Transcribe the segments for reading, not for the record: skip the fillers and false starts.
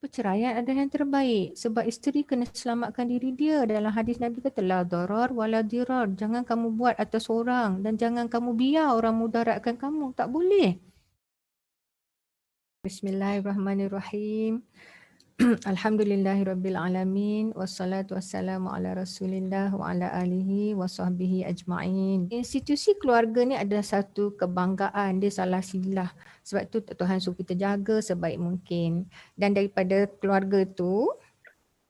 Perceraian adalah yang terbaik sebab isteri kena selamatkan diri dia. Dalam hadis Nabi kata la darar wala dirar. Jangan kamu buat atas orang dan jangan kamu biar orang mudaratkan kamu. Tak boleh. Bismillahirrahmanirrahim. Alhamdulillahirrabbilalamin. Wassalatu wassalamu ala rasulillah wa ala alihi wa sahbihi ajma'in. Institusi keluarga ni adalah satu kebanggaan. Dia salah silah. Sebab tu Tuhan suruh kita jaga sebaik mungkin. Dan daripada keluarga tu,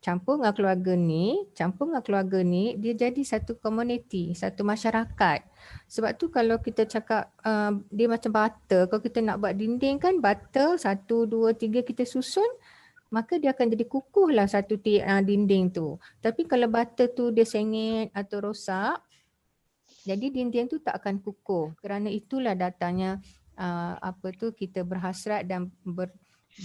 campur dengan keluarga ni, dia jadi satu komuniti, satu masyarakat. Sebab tu kalau kita cakap dia macam bata, kalau kita nak buat dinding kan bata, 1, 2, 3 kita susun, maka dia akan jadi kukuh lah satu dinding tu. Tapi kalau bata tu dia sengit atau rosak, jadi dinding tu tak akan kukuh. Kerana itulah datangnya kita berhasrat dan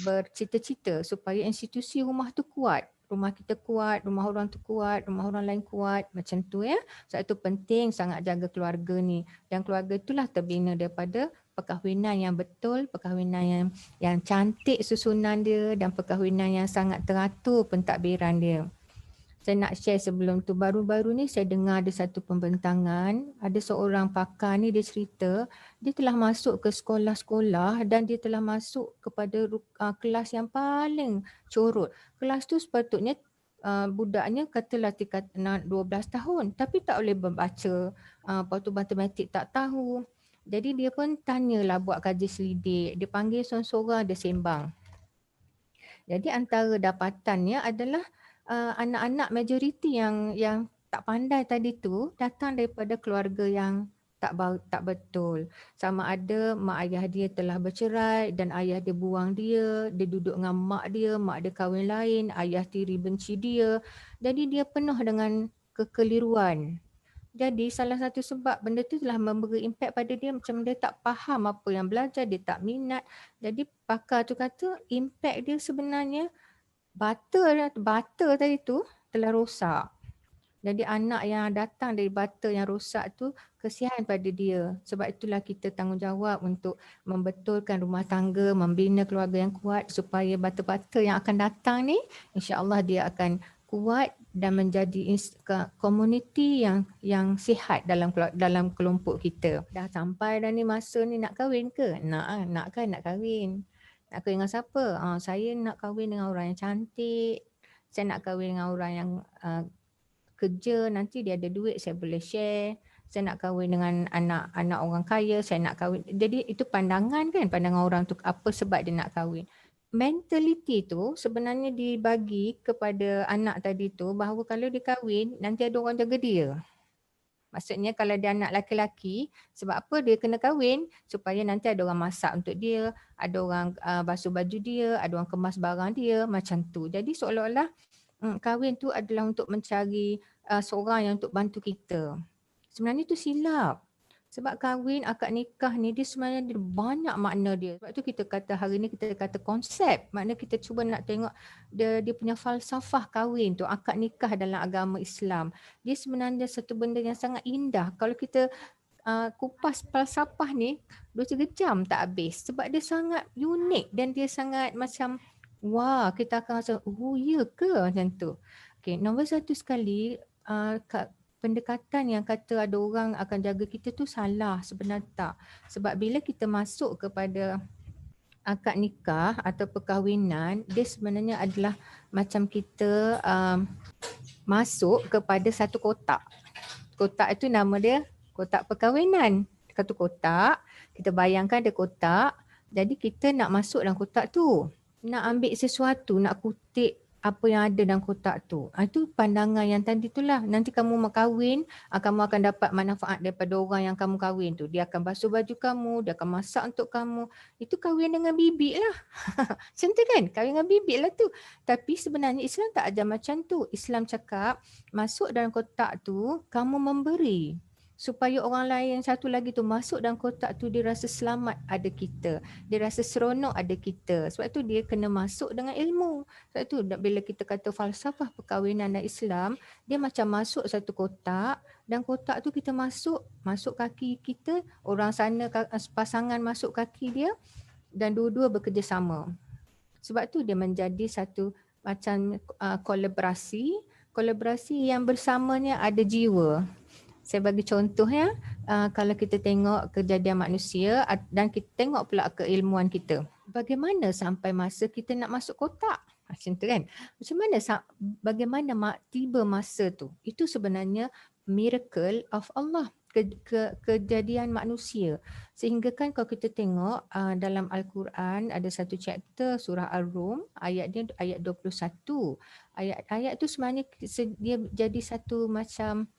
bercita-cita supaya institusi rumah tu kuat. Rumah kita kuat, rumah orang tu kuat, rumah orang lain kuat, macam tu ya. Sebab itu penting sangat jaga keluarga ni. Dan keluarga itulah terbina daripada perkahwinan yang betul, perkahwinan yang cantik susunan dia dan perkahwinan yang sangat teratur pentadbiran dia. Saya nak share sebelum tu, baru-baru ni saya dengar ada satu pembentangan, ada seorang pakar ni dia cerita, dia telah masuk ke sekolah-sekolah dan dia telah masuk kepada kelas yang paling corot. Kelas tu sepatutnya budaknya katalah tingkat 12 tahun tapi tak boleh membaca, lepas tu matematik tak tahu. Jadi dia pun tanyalah buat kaji selidik, dia panggil seorang-seorang, dia sembang. Jadi antara dapatannya adalah anak-anak majoriti yang tak pandai tadi tu datang daripada keluarga yang tak betul. Sama ada mak ayah dia telah bercerai dan ayah dia buang dia duduk dengan mak dia kahwin lain, ayah tiri benci dia. Jadi dia penuh dengan kekeliruan. Jadi salah satu sebab benda tu telah memberi impak pada dia, macam dia tak faham apa yang belajar, dia tak minat. Jadi pakar tu kata impak dia sebenarnya bata tadi tu telah rosak. Jadi anak yang datang dari bata yang rosak tu kesian pada dia. Sebab itulah kita tanggungjawab untuk membetulkan rumah tangga, membina keluarga yang kuat supaya bata-bata yang akan datang ni insya-Allah dia akan kuat dan menjadi komuniti yang sihat dalam kelompok kita. Dah sampai dah ni masa ni nak kahwin ke? Nak kan nak kahwin. Nak kahwin dengan siapa? Saya nak kahwin dengan orang yang cantik. Saya nak kahwin dengan orang yang kerja, nanti dia ada duit saya boleh share. Saya nak kahwin dengan anak orang kaya, saya nak kahwin. Jadi itu pandangan kan, pandangan orang tu apa sebab dia nak kahwin. Mentality tu sebenarnya dibagi kepada anak tadi tu bahawa kalau dia kahwin nanti ada orang jaga dia. Maksudnya kalau dia anak laki-laki, sebab apa dia kena kahwin? Supaya nanti ada orang masak untuk dia, ada orang basuh baju dia, ada orang kemas barang dia, macam tu. Jadi seolah-olah kahwin tu adalah untuk mencari seorang yang untuk bantu kita. Sebenarnya tu silap. Sebab kahwin, akad nikah ni dia sebenarnya dia banyak makna dia. Sebab tu kita kata hari ni kita kata konsep. Makna kita cuba nak tengok dia punya falsafah kahwin tu, akad nikah dalam agama Islam. Dia sebenarnya satu benda yang sangat indah. Kalau kita kupas falsafah ni 2-3 jam tak habis. Sebab dia sangat unik dan dia sangat macam wah, kita akan rasa oh ya ke macam tu. Okay, nombor satu sekali pendekatan yang kata ada orang akan jaga kita tu salah, sebenarnya tak. Sebab bila kita masuk kepada akad nikah atau perkahwinan, dia sebenarnya adalah macam kita masuk kepada satu kotak. Kotak itu nama dia kotak perkahwinan. Satu kotak, kita bayangkan ada kotak, jadi kita nak masuk dalam kotak tu. Nak ambil sesuatu, nak kutip apa yang ada dalam kotak tu. Itu pandangan yang tadi itulah. Nanti kamu mau kahwin, kamu akan dapat manfaat daripada orang yang kamu kahwin tu. Dia akan basuh baju kamu, dia akan masak untuk kamu. Itu kahwin dengan bibik lah. Macam tu kan? Kahwin dengan bibik lah tu. Tapi sebenarnya Islam tak ajar macam tu. Islam cakap masuk dalam kotak tu, kamu memberi. Supaya orang lain satu lagi tu masuk dalam kotak tu dia rasa selamat ada kita. Dia rasa seronok ada kita. Sebab tu dia kena masuk dengan ilmu. Sebab tu bila kita kata falsafah perkahwinan dan Islam, dia macam masuk satu kotak dan kotak tu kita masuk kaki kita, orang sana pasangan masuk kaki dia dan dua-dua bekerjasama. Sebab tu dia menjadi satu macam kolaborasi yang bersamanya ada jiwa. Saya bagi contoh ya, kalau kita tengok kejadian manusia dan kita tengok pula keilmuan kita. Bagaimana sampai masa kita nak masuk kotak? Macam tu kan? Macam mana, bagaimana tiba masa tu? Itu sebenarnya miracle of Allah, kejadian manusia. Sehingga kan kalau kita tengok dalam Al-Quran ada satu chapter surah Ar-Rum, ayatnya ayat 21. Ayat-ayat tu sebenarnya dia jadi satu macam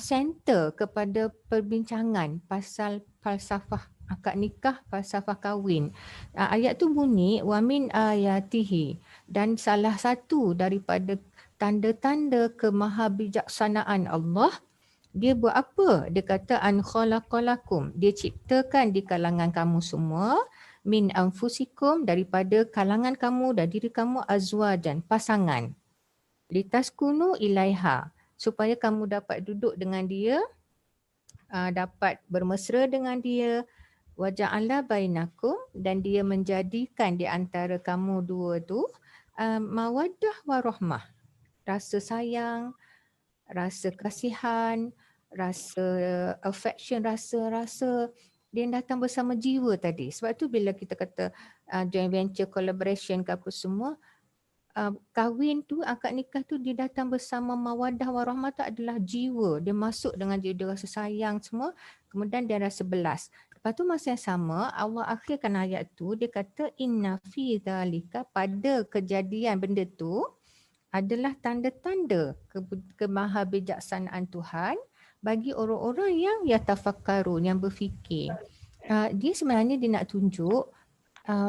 center kepada perbincangan pasal falsafah akad nikah, falsafah kahwin. Ayat tu bunyi wa min ayatihi, dan salah satu daripada tanda-tanda kemahabijaksanaan Allah, dia buat apa? Dia kata an khalaqalakum, dia ciptakan di kalangan kamu semua min anfusikum, daripada kalangan kamu dan diri kamu azwajan, pasangan, litaskunu ilaiha, supaya kamu dapat duduk dengan dia, dapat bermesra dengan dia, wa ja'ala bainakum, dan dia menjadikan di antara kamu dua tu mawaddah warahmah, rasa sayang, rasa kasihan, rasa affection, rasa dia datang bersama jiwa tadi. Sebab tu bila kita kata joint venture, collaboration ke apa semua, kahwin tu, akad nikah tu, dia datang bersama mawadah warahmah tu adalah jiwa. Dia masuk dengan jiwa, dia rasa sayang semua, kemudian dia rasa belas. Lepas tu masa yang sama Allah akhirkan ayat tu, dia kata inna fi dzalika, pada kejadian benda tu adalah tanda-tanda kemahabijaksanaan Tuhan bagi orang-orang yang yatafakkarun, yang berfikir. Dia sebenarnya dia nak tunjuk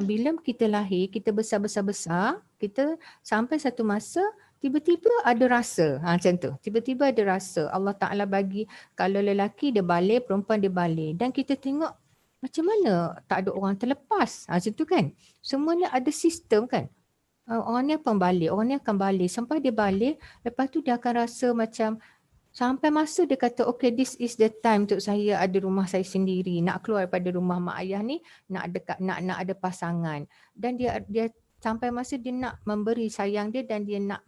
bila kita lahir, kita besar-besar, kita sampai satu masa tiba-tiba ada rasa. Macam tu. Tiba-tiba ada rasa. Allah Ta'ala bagi, kalau lelaki dia balik, perempuan dia balik. Dan kita tengok macam mana tak ada orang terlepas. Macam tu kan. Semuanya ada sistem kan. Orang ni akan balik, orang ni akan balik. Sampai dia balik, lepas tu dia akan rasa macam sampai masa dia kata, okay, this is the time untuk saya ada rumah saya sendiri, nak keluar daripada rumah mak ayah ni, nak ada pasangan. Dan dia sampai masa dia nak memberi sayang dia dan dia nak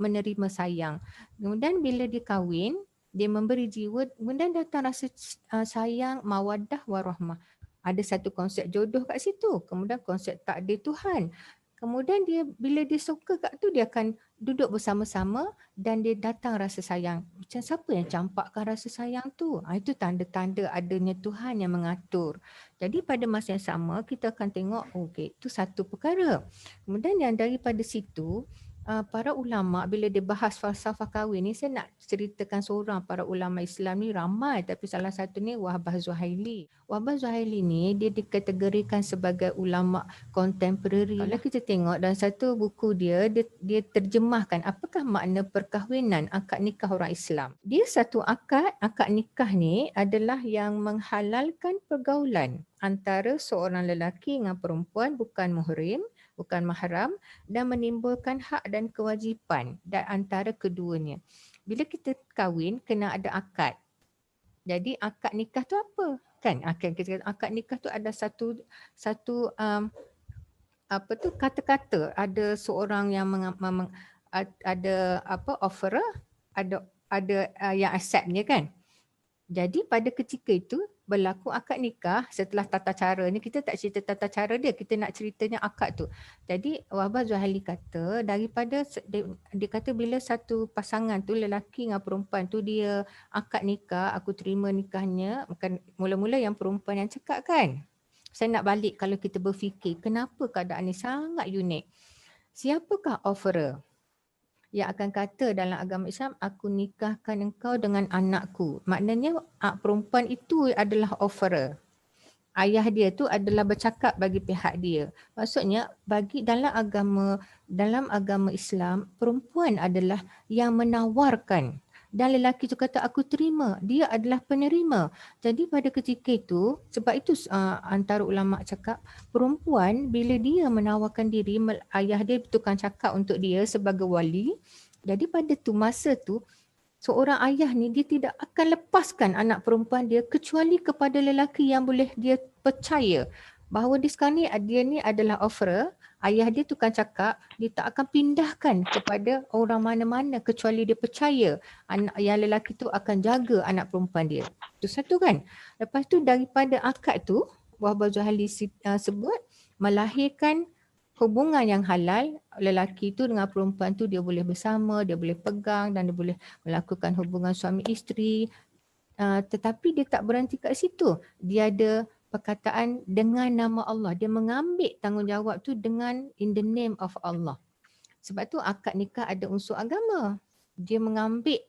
menerima sayang. Kemudian bila dia kahwin, dia memberi jiwa, kemudian datang rasa sayang, mawaddah warahmah. Ada satu konsep jodoh kat situ, kemudian konsep takdir Tuhan. Kemudian dia bila dia suka kat tu, dia akan duduk bersama-sama dan dia datang rasa sayang. Macam siapa yang campakkan rasa sayang tu? Itu tanda-tanda adanya Tuhan yang mengatur. Jadi pada masa yang sama kita akan tengok, okey, itu satu perkara. Kemudian yang daripada situ, para ulama bila dia bahas falsafah kahwin ni, saya nak ceritakan seorang para ulama Islam ni ramai, tapi salah satu ni Wahbah Zuhaili. Wahbah Zuhaili ni dia dikategorikan sebagai ulama contemporary. Kalau kita tengok dalam satu buku dia terjemahkan apakah makna perkahwinan, akad nikah orang Islam. Dia satu akad nikah ni adalah yang menghalalkan pergaulan antara seorang lelaki dengan perempuan bukan muhrim, bukan mahram, dan menimbulkan hak dan kewajipan dan antara keduanya. Bila kita kahwin kena ada akad. Jadi akad nikah tu apa? Kan akad nikah tu ada satu kata-kata, ada seorang yang ada offerer, ada yang acceptnya kan. Jadi pada ketika itu berlaku akad nikah. Setelah tata cara ni, kita tak cerita tata cara dia, kita nak ceritanya akad tu. Jadi Wahbah Zuhaili kata daripada dia kata bila satu pasangan tu, lelaki dengan perempuan tu, dia akad nikah, aku terima nikahnya, bukan mula-mula yang perempuan yang cakap kan. Saya nak balik kalau kita berfikir kenapa keadaan ni sangat unik. Siapakah offerer? Yang akan kata dalam agama Islam, aku nikahkan engkau dengan anakku. Maknanya perempuan itu adalah offerer. Ayah dia tu adalah bercakap bagi pihak dia. Maksudnya bagi dalam agama Islam, perempuan adalah yang menawarkan. Dan lelaki tu kata aku terima, dia adalah penerima. Jadi pada ketika itu, sebab itu antara ulama cakap, perempuan bila dia menawarkan diri, ayah dia tukang cakap untuk dia sebagai wali. Jadi pada tu masa tu, seorang ayah ni dia tidak akan lepaskan anak perempuan dia kecuali kepada lelaki yang boleh dia percaya. bahawa dia sekarang ni adalah offerer. Ayah dia tukang cakap dia tak akan pindahkan kepada orang mana-mana kecuali dia percaya anak yang lelaki tu akan jaga anak perempuan dia. Itu satu kan. Lepas tu daripada akad tu Wahbah Zuhaili sebut melahirkan hubungan yang halal. Lelaki tu dengan perempuan tu dia boleh bersama, dia boleh pegang dan dia boleh melakukan hubungan suami isteri. Tetapi dia tak berhenti kat situ. Dia ada perkataan dengan nama Allah. Dia mengambil tanggungjawab tu dengan in the name of Allah. Sebab tu akad nikah ada unsur agama. Dia mengambil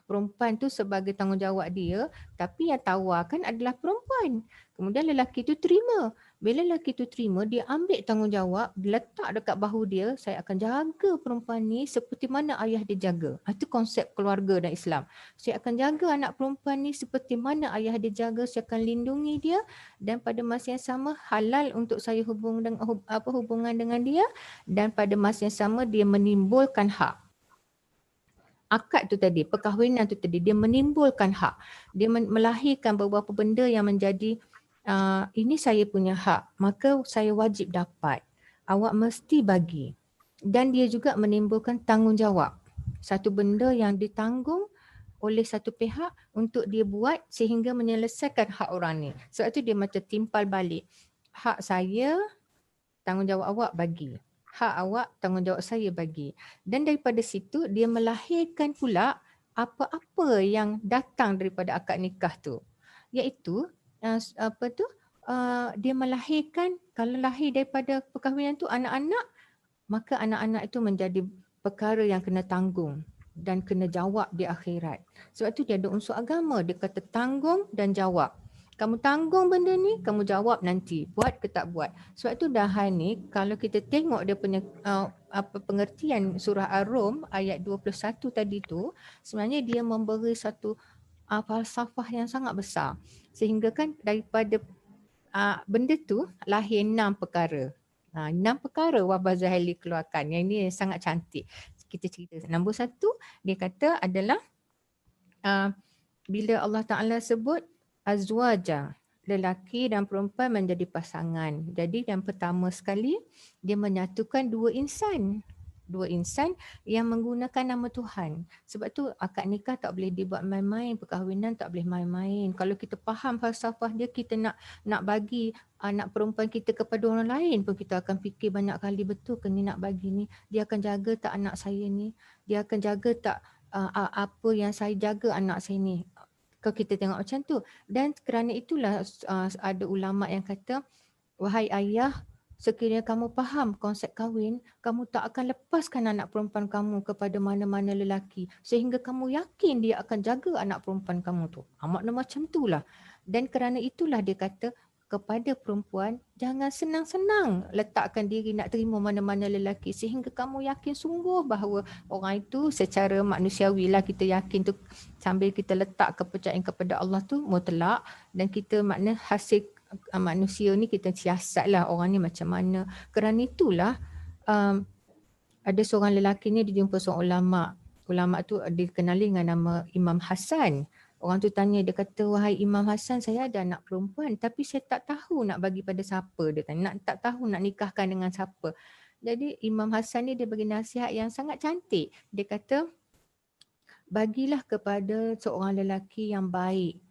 perempuan tu sebagai tanggungjawab dia, tapi yang tawarkan adalah perempuan. Kemudian lelaki tu terima. Bila lelaki tu terima, dia ambil tanggungjawab, dia letak dekat bahu dia, saya akan jaga perempuan ni seperti mana ayah dia jaga. Itu konsep keluarga dan Islam. Saya akan jaga anak perempuan ni seperti mana ayah dia jaga, saya akan lindungi dia dan pada masa yang sama halal untuk saya hubungan dengan dia dan pada masa yang sama dia menimbulkan hak. Akad tu tadi, perkahwinan tu tadi, dia menimbulkan hak. Dia melahirkan beberapa benda yang menjadi ini saya punya hak, maka saya wajib dapat. Awak mesti bagi. Dan dia juga menimbulkan tanggungjawab. Satu benda yang ditanggung oleh satu pihak untuk dia buat sehingga menyelesaikan hak orang ni. Sebab tu dia macam timpal balik. Hak saya, tanggungjawab awak bagi. Hak awak, tanggungjawab saya bagi. Dan daripada situ dia melahirkan pula apa-apa yang datang daripada akad nikah tu. Iaitu dia melahirkan, kalau lahir daripada perkahwinan tu anak-anak, maka anak-anak itu menjadi perkara yang kena tanggung dan kena jawab di akhirat. Sebab tu dia ada unsur agama, dia kata tanggung dan jawab. Kamu tanggung benda ni, kamu jawab nanti. Buat ke tak buat. Sebab tu Dahan ni, kalau kita tengok dia punya pengertian surah Ar-Rum ayat 21 tadi tu, sebenarnya dia memberi satu falsafah yang sangat besar. Sehingga kan daripada benda tu lahir 6 perkara. 6 perkara Wahbah Zuhaili keluarkan. Yang ini sangat cantik. Kita cerita. Nombor 1, dia kata adalah bila Allah Ta'ala sebut azwaja, lelaki dan perempuan menjadi pasangan. Jadi yang pertama sekali dia menyatukan dua insan yang menggunakan nama Tuhan. Sebab tu akad nikah tak boleh dibuat main-main, perkahwinan tak boleh main-main. Kalau kita faham falsafah dia, kita nak bagi anak perempuan kita kepada orang lain pun kita akan fikir banyak kali, betul ke ni nak bagi ni, dia akan jaga tak anak saya ni, dia akan jaga tak apa yang saya jaga anak saya ni. Kalau kita tengok macam tu. Dan kerana itulah ada ulama yang kata, wahai ayah, sekiranya kamu faham konsep kahwin, kamu tak akan lepaskan anak perempuan kamu kepada mana-mana lelaki sehingga kamu yakin dia akan jaga anak perempuan kamu tu. Makna macam itulah. Dan kerana itulah dia kata kepada perempuan, jangan senang-senang letakkan diri nak terima mana-mana lelaki sehingga kamu yakin sungguh bahawa orang itu secara manusiawi lah kita yakin tu, sambil kita letak kepercayaan kepada Allah tu mutlak, dan kita makna hasil manusia ni kita siasat lah orang ni macam mana. Kerana itulah ada seorang lelaki ni dia jumpa seorang ulama. Ulama tu dikenali dengan nama Imam Hasan. Orang tu tanya, dia kata, wahai Imam Hasan, saya ada anak perempuan tapi saya tak tahu nak bagi pada siapa. Dia tanya, tak tahu nak nikahkan dengan siapa. Jadi Imam Hasan ni dia bagi nasihat yang sangat cantik. Dia kata, bagilah kepada seorang lelaki yang baik.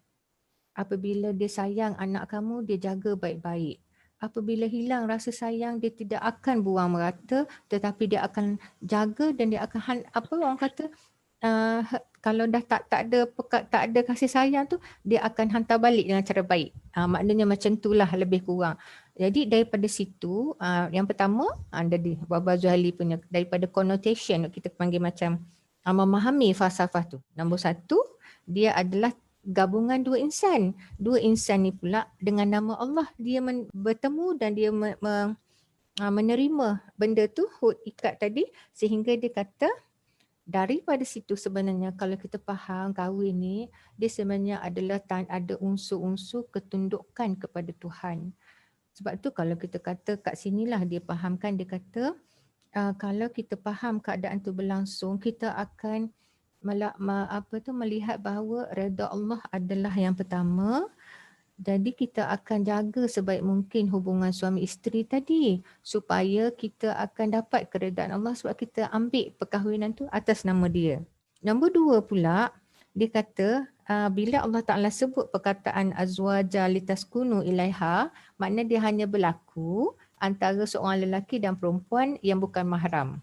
Apabila dia sayang anak kamu, dia jaga baik-baik. Apabila hilang rasa sayang, dia tidak akan buang merata, tetapi dia akan jaga dan dia akan, apa orang kata, kalau dah tak ada kasih sayang tu, dia akan hantar balik dengan cara baik. Maknanya macam itulah lebih kurang. Jadi daripada situ, yang pertama, dari Wahbah Zuhaili punya, daripada connotation, kita panggil macam memahami falsafah tu. Nombor 1, dia adalah gabungan dua insan. Dua insan ni pula dengan nama Allah, dia bertemu dan dia menerima benda tu, hud ikat tadi, sehingga dia kata, daripada situ sebenarnya kalau kita faham kahwin ni, dia sebenarnya adalah ada unsur-unsur ketundukan kepada Tuhan. Sebab tu kalau kita kata kat sinilah dia fahamkan, dia kata kalau kita faham keadaan tu berlangsung, kita akan melihat bahawa redha Allah adalah yang pertama, Jadi kita akan jaga sebaik mungkin hubungan suami isteri tadi supaya kita akan dapat keredaan Allah sebab kita ambil perkahwinan tu atas nama dia. Nombor 2 pula, dia kata bila Allah Ta'ala sebut perkataan azwaja litaskunu ilaiha, makna dia hanya berlaku antara seorang lelaki dan perempuan yang bukan mahram.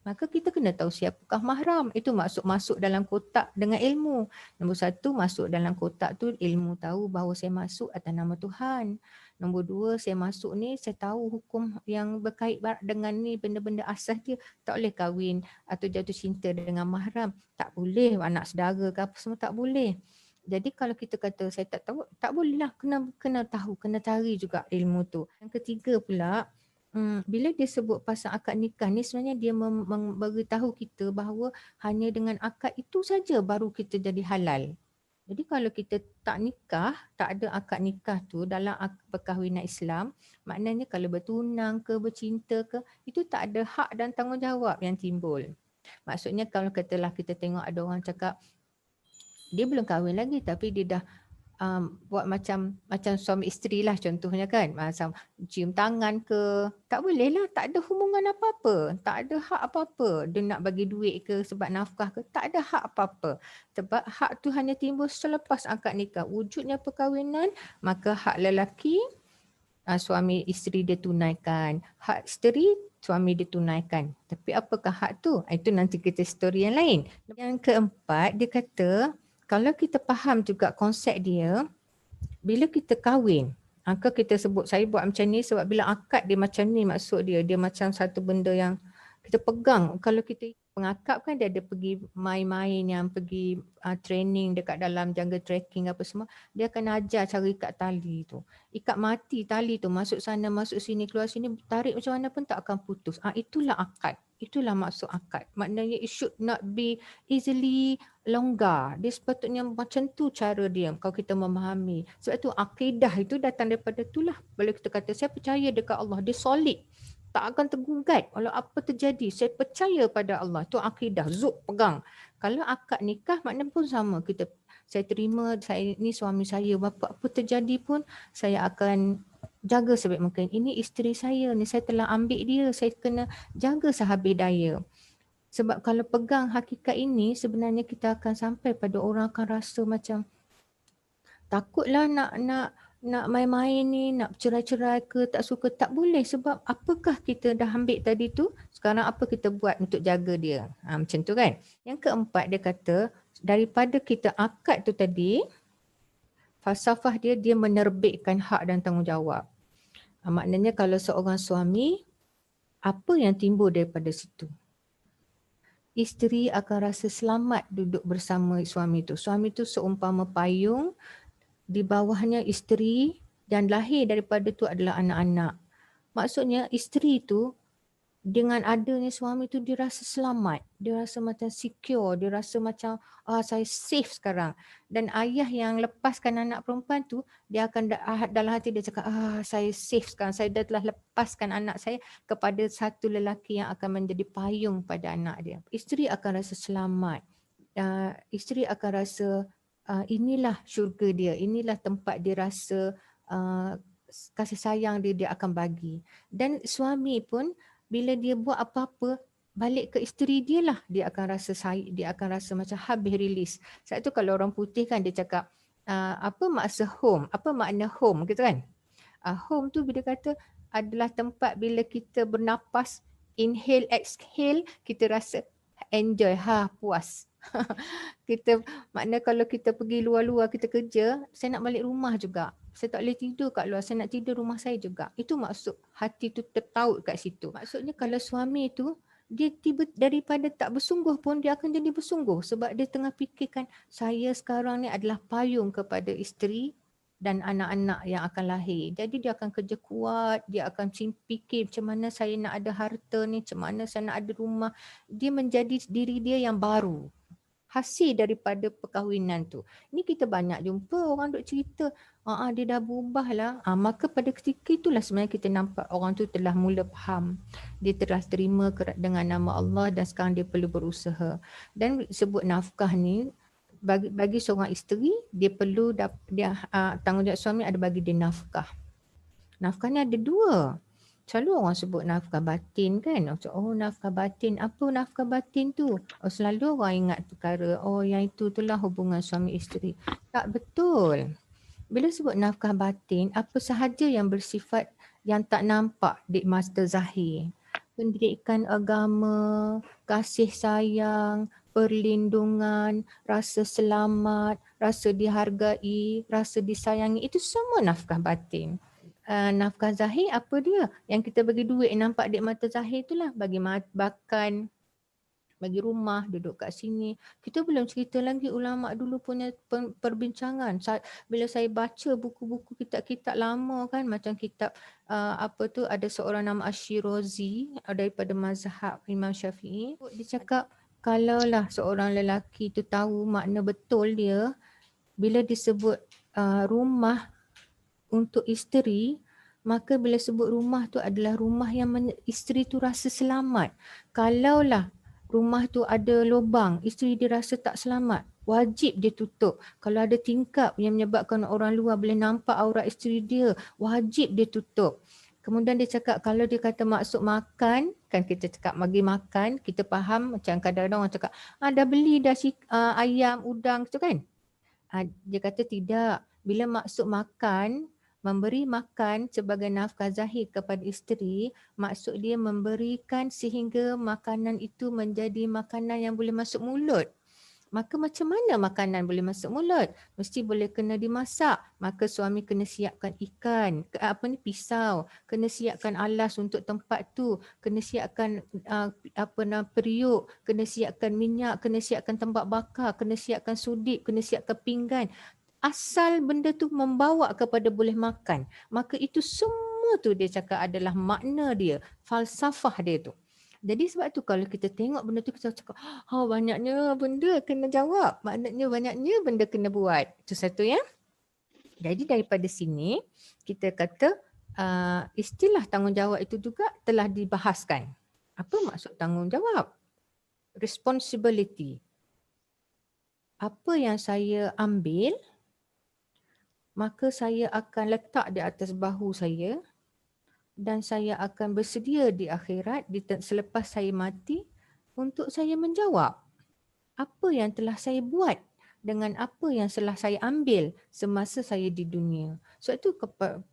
Maka kita kena tahu siapakah mahram. Itu masuk dalam kotak dengan ilmu. Nombor 1, masuk dalam kotak tu ilmu tahu bahawa saya masuk atas nama Tuhan. Nombor 2, saya masuk ni saya tahu hukum yang berkait dengan ni benda-benda asas dia. Tak boleh kahwin atau jatuh cinta dengan mahram. Tak boleh, anak saudara ke apa semua tak boleh. Jadi kalau kita kata saya tak tahu, tak boleh lah, kena tahu, kena cari juga ilmu tu. Yang ketiga pula, bila dia sebut pasal akad nikah ni sebenarnya dia memberitahu kita bahawa hanya dengan akad itu saja baru kita jadi halal. Jadi kalau kita tak nikah, tak ada akad nikah tu dalam perkahwinan Islam, maknanya kalau bertunang ke bercinta ke, itu tak ada hak dan tanggungjawab yang timbul. Maksudnya kalau katalah kita tengok ada orang cakap dia belum kahwin lagi tapi dia dah buat macam suami isteri lah contohnya kan, macam cium tangan ke, tak boleh lah, tak ada hubungan apa-apa, tak ada hak apa-apa, dia nak bagi duit ke sebab nafkah ke, tak ada hak apa-apa sebab hak tu hanya timbul selepas akad nikah, wujudnya perkahwinan, maka hak lelaki suami isteri dia tunaikan, hak isteri suami dia tunaikan. Tapi apakah hak tu? Itu nanti kita story yang lain. Yang keempat dia kata kalau kita faham juga konsep dia, bila kita kahwin, maka kita sebut saya buat macam ni sebab bila akad dia macam ni maksud dia macam satu benda yang kita pegang. Kalau kita pengakap kan dia ada pergi main-main yang pergi training dekat dalam jungle trekking apa semua, dia akan ajar cara ikat tali tu. Ikat mati tali tu, masuk sana, masuk sini, keluar sini, tarik macam mana pun tak akan putus. Itulah akad. Itulah maksud akad. Maknanya it should not be easily longgar. Dia sepatutnya macam tu cara dia kalau kita memahami. Sebab tu akidah itu datang daripada itulah. Bila kita kata saya percaya dekat Allah, dia solid. Tak akan tergugat walau apa terjadi. Saya percaya pada Allah. Tu akidah. Zuk pegang. Kalau akad nikah maknanya pun sama. Saya terima saya ni suami saya. Apa terjadi pun saya akan jaga sebaik mungkin. Ini isteri saya ni, saya telah ambil dia. Saya kena jaga sehabis daya. Sebab kalau pegang hakikat ini sebenarnya kita akan sampai pada orang akan rasa macam takutlah nak main-main ni, nak cerai-cerai ke, tak suka, tak boleh sebab apakah kita dah ambil tadi tu, sekarang apa kita buat untuk jaga dia. Macam tu kan. Yang keempat dia kata daripada kita akad tu tadi, falsafah dia menerbitkan hak dan tanggungjawab. Maknanya kalau seorang suami, apa yang timbul daripada situ? Isteri akan rasa selamat duduk bersama suami tu. Suami tu seumpama payung, di bawahnya isteri dan lahir daripada tu adalah anak-anak. Maksudnya isteri tu dengan adanya suami tu dia rasa selamat, dia rasa macam secure, dia rasa macam saya safe sekarang. Dan ayah yang lepaskan anak perempuan tu, dia akan dalam hati dia cakap saya safe sekarang, saya dah telah lepaskan anak saya kepada satu lelaki yang akan menjadi payung pada anak dia. Isteri akan rasa selamat, isteri akan rasa inilah syurga dia, inilah tempat dia rasa kasih sayang dia akan bagi. Dan suami pun bila dia buat apa-apa balik ke isteri dia lah, dia akan rasa macam habis release. Sebab tu kalau orang putih kan dia cakap apa maksud home, apa makna home gitu kan. Home tu bila kata adalah tempat bila kita bernapas, inhale, exhale, kita rasa enjoy, puas. Kita makna kalau kita pergi luar-luar kita kerja, saya nak balik rumah juga. Saya tak boleh tidur kat luar, saya nak tidur rumah saya juga. Itu maksud hati tu tertaut kat situ. Maksudnya kalau suami tu dia tiba daripada tak bersungguh pun dia akan jadi bersungguh sebab dia tengah fikirkan saya sekarang ni adalah payung kepada isteri dan anak-anak yang akan lahir. Jadi dia akan kerja kuat, dia akan fikir macam mana saya nak ada harta ni, macam mana saya nak ada rumah. Dia menjadi diri dia yang baru. Hasil daripada perkahwinan tu. Ini kita banyak jumpa orang duk cerita, dia dah berubah lah. Maka pada ketika itulah sebenarnya kita nampak orang tu telah mula faham. Dia telah terima dengan nama Allah dan sekarang dia perlu berusaha. Dan sebut nafkah ni, bagi seorang isteri, dia perlu tanggungjawab suami ada bagi dia nafkah. Nafkah ni ada dua. Selalu orang sebut nafkah batin kan. Oh nafkah batin. Apa nafkah batin tu? Oh selalu orang ingat perkara, oh yang itu itulah hubungan suami isteri. Tak betul. Bila sebut nafkah batin, apa sahaja yang bersifat yang tak nampak di mata zahir. Pendidikan agama, kasih sayang, perlindungan, rasa selamat, rasa dihargai, rasa disayangi, itu semua nafkah batin. Nafkah zahir apa dia? Yang kita bagi duit nampak di mata zahir itulah, bagi makan, bagi rumah, duduk kat sini. Kita belum cerita lagi ulama dulu punya perbincangan. Bila saya baca buku-buku kitab-kitab lama kan, macam kitab ada seorang nama Ash-Shirazi daripada mazhab Imam Syafi'i. Dia cakap kalaulah seorang lelaki tu tahu makna betul dia, bila disebut rumah untuk isteri, maka bila sebut rumah tu adalah rumah yang isteri tu rasa selamat. Kalaulah rumah tu ada lubang, isteri dia rasa tak selamat, wajib dia tutup. Kalau ada tingkap yang menyebabkan orang luar boleh nampak aurat isteri dia, wajib dia tutup. Kemudian dia cakap kalau dia kata maksud makan, kan kita cakap bagi makan, kita faham macam kadang-kadang orang cakap, dah beli dah ayam, udang tu kan. Dia kata tidak. Bila maksud makan, memberi makan sebagai nafkah zahir kepada isteri, maksud dia memberikan sehingga makanan itu menjadi makanan yang boleh masuk mulut. Maka macam mana makanan boleh masuk mulut? Mesti boleh kena dimasak. Maka suami kena siapkan ikan, pisau, kena siapkan alas untuk tempat tu, kena siapkan periuk, kena siapkan minyak, kena siapkan tembak bakar, kena siapkan sudip, kena siapkan pinggan. Asal benda tu membawa kepada boleh makan, maka itu semua tu dia cakap adalah makna dia, falsafah dia tu. Jadi sebab tu kalau kita tengok benda tu kita cakap, banyaknya benda kena jawab, maknanya banyaknya benda kena buat. Itu satu ya. Jadi daripada sini kita kata istilah tanggungjawab itu juga telah dibahaskan. Apa maksud tanggungjawab? Responsibility. Apa yang saya ambil, maka saya akan letak di atas bahu saya dan saya akan bersedia di akhirat selepas saya mati untuk saya menjawab apa yang telah saya buat dengan apa yang telah saya ambil semasa saya di dunia. Sebab tu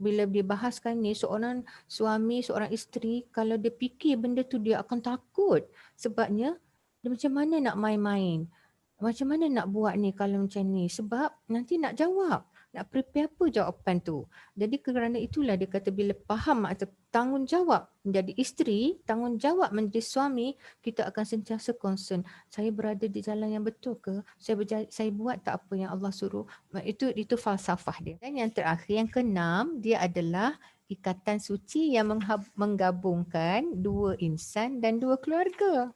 bila dibahaskan ni, seorang suami, seorang isteri, kalau dia fikir benda tu dia akan takut. Sebabnya dia macam mana nak main-main? Macam mana nak buat ni kalau macam ni? Sebab nanti nak jawab. Nak prepare apa jawapan tu. Jadi kerana itulah dia kata bila faham atau tanggungjawab menjadi isteri, tanggungjawab menjadi suami, kita akan sentiasa concern. Saya berada di jalan yang betul ke? Saya buat tak apa yang Allah suruh? Itu falsafah dia. Dan yang terakhir, yang keenam, dia adalah ikatan suci yang menggabungkan dua insan dan dua keluarga.